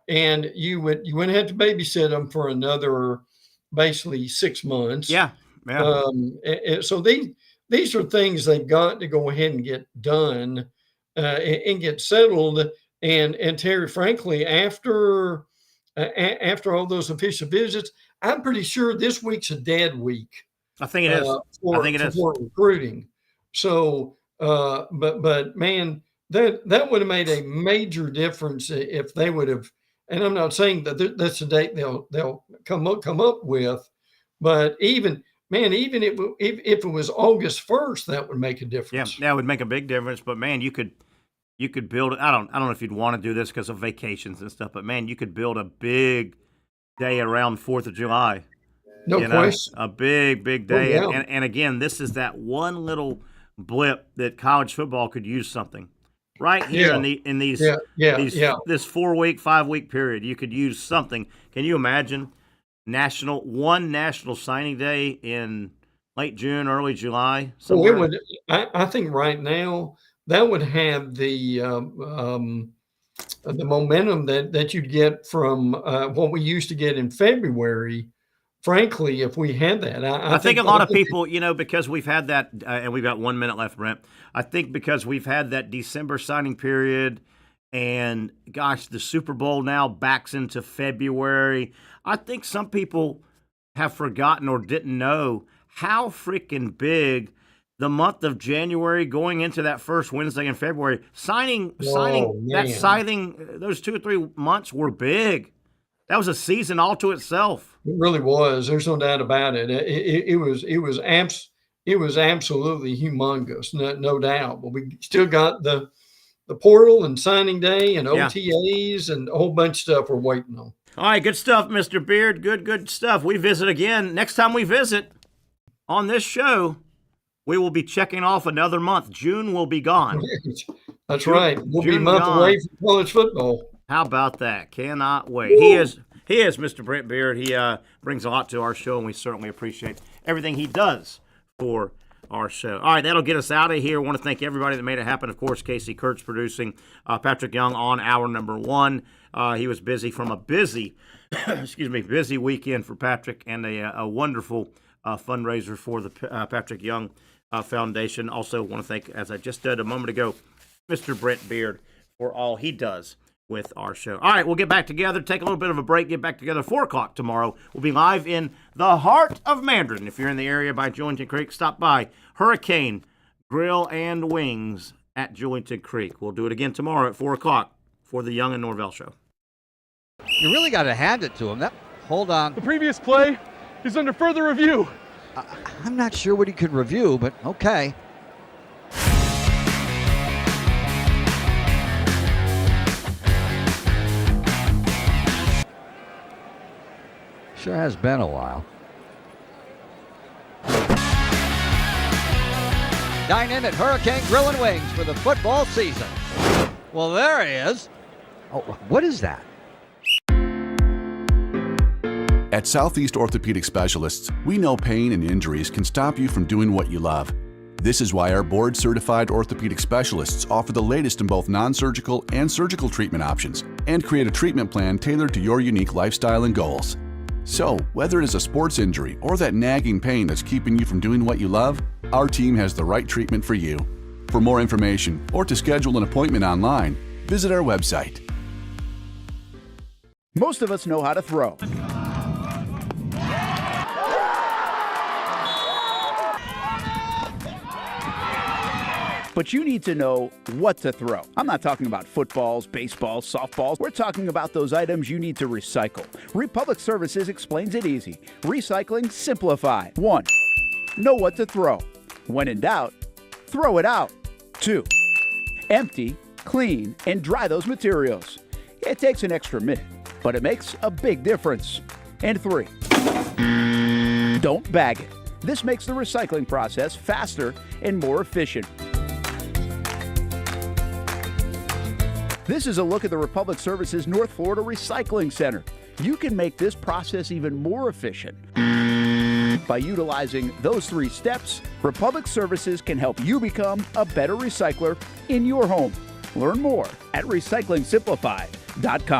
and you wouldn't have to babysit them for another basically 6 months. Yeah. So these are things they've got to go ahead and get done and get settled. And Terry, frankly, after all those official visits, I'm pretty sure this week's a dead week. I think it is. For recruiting. So, but man, that would have made a major difference if they would have. And I'm not saying that that's the date they'll come up with, but even if it was August 1st, that would make a difference. Yeah, that would make a big difference. But man, you could build. I don't know if you'd want to do this because of vacations and stuff. But man, you could build a big day around 4th of July. No question. A big day. Oh, yeah. And again, this is that one little blip that college football could use something. Right here in this 4-week, 5-week period, you could use something. Can you imagine one national signing day in late June, early July? Well, it would. I think right now that would have the momentum that you'd get from what we used to get in February. Frankly, if we had that, I think a lot of people, because we've had that, and we've got 1 minute left, Brent. I think because we've had that December signing period, And gosh, the Super Bowl now backs into February. I think some people have forgotten or didn't know how freaking big the month of January going into that first Wednesday in February, signing those 2 or 3 months were big. That was a season all to itself. It really was. There's no doubt about it. It was absolutely humongous, no doubt. But we still got the portal and signing day and OTAs and a whole bunch of stuff we're waiting on. All right, good stuff, Mr. Beard. Good stuff. We visit again. Next time we visit on this show, we will be checking off another month. June will be gone. That's right. We'll be a month away from college football. How about that? Cannot wait. Woo. He is Mr. Brent Beard. He brings a lot to our show, and we certainly appreciate everything he does for our show. All right, that'll get us out of here. I want to thank everybody that made it happen. Of course, Casey Kurtz producing, Patrick Young on hour number 1. He was busy from a busy weekend for Patrick, and a wonderful fundraiser for the Patrick Young Foundation. Also want to thank, as I just did a moment ago, Mr. Brent Beard for all he does with our show. All right, we'll get back together, take a little bit of a break, get back together 4 o'clock tomorrow. We'll be live in the heart of Mandarin. If you're in the area by Julington Creek, stop by Hurricane Grill and Wings at Julington Creek. We'll do it again tomorrow at 4 o'clock for the Young and Norvelle Show. You really got to hand it to him. Hold on. The previous play is under further review. I'm not sure what he could review, but okay. Sure has been a while. Dine in at Hurricane Grill and Wings for the football season. Well, there he is. Oh, what is that? At Southeast Orthopedic Specialists, we know pain and injuries can stop you from doing what you love. This is why our board-certified orthopedic specialists offer the latest in both non-surgical and surgical treatment options and create a treatment plan tailored to your unique lifestyle and goals. So, whether it is a sports injury or that nagging pain that's keeping you from doing what you love, our team has the right treatment for you. For more information or to schedule an appointment online, visit our website. Most of us know how to throw. But you need to know what to throw. I'm not talking about footballs, baseballs, softballs. We're talking about those items you need to recycle. Republic Services explains it easy. Recycling simplified. 1. Know what to throw. When in doubt, throw it out. 2. Empty, clean, and dry those materials. It takes an extra minute, but it makes a big difference. And 3. Don't bag it. This makes the recycling process faster and more efficient. This is a look at the Republic Services North Florida Recycling Center. You can make this process even more efficient. By utilizing those 3 steps, Republic Services can help you become a better recycler in your home. Learn more at recyclingsimplified.com.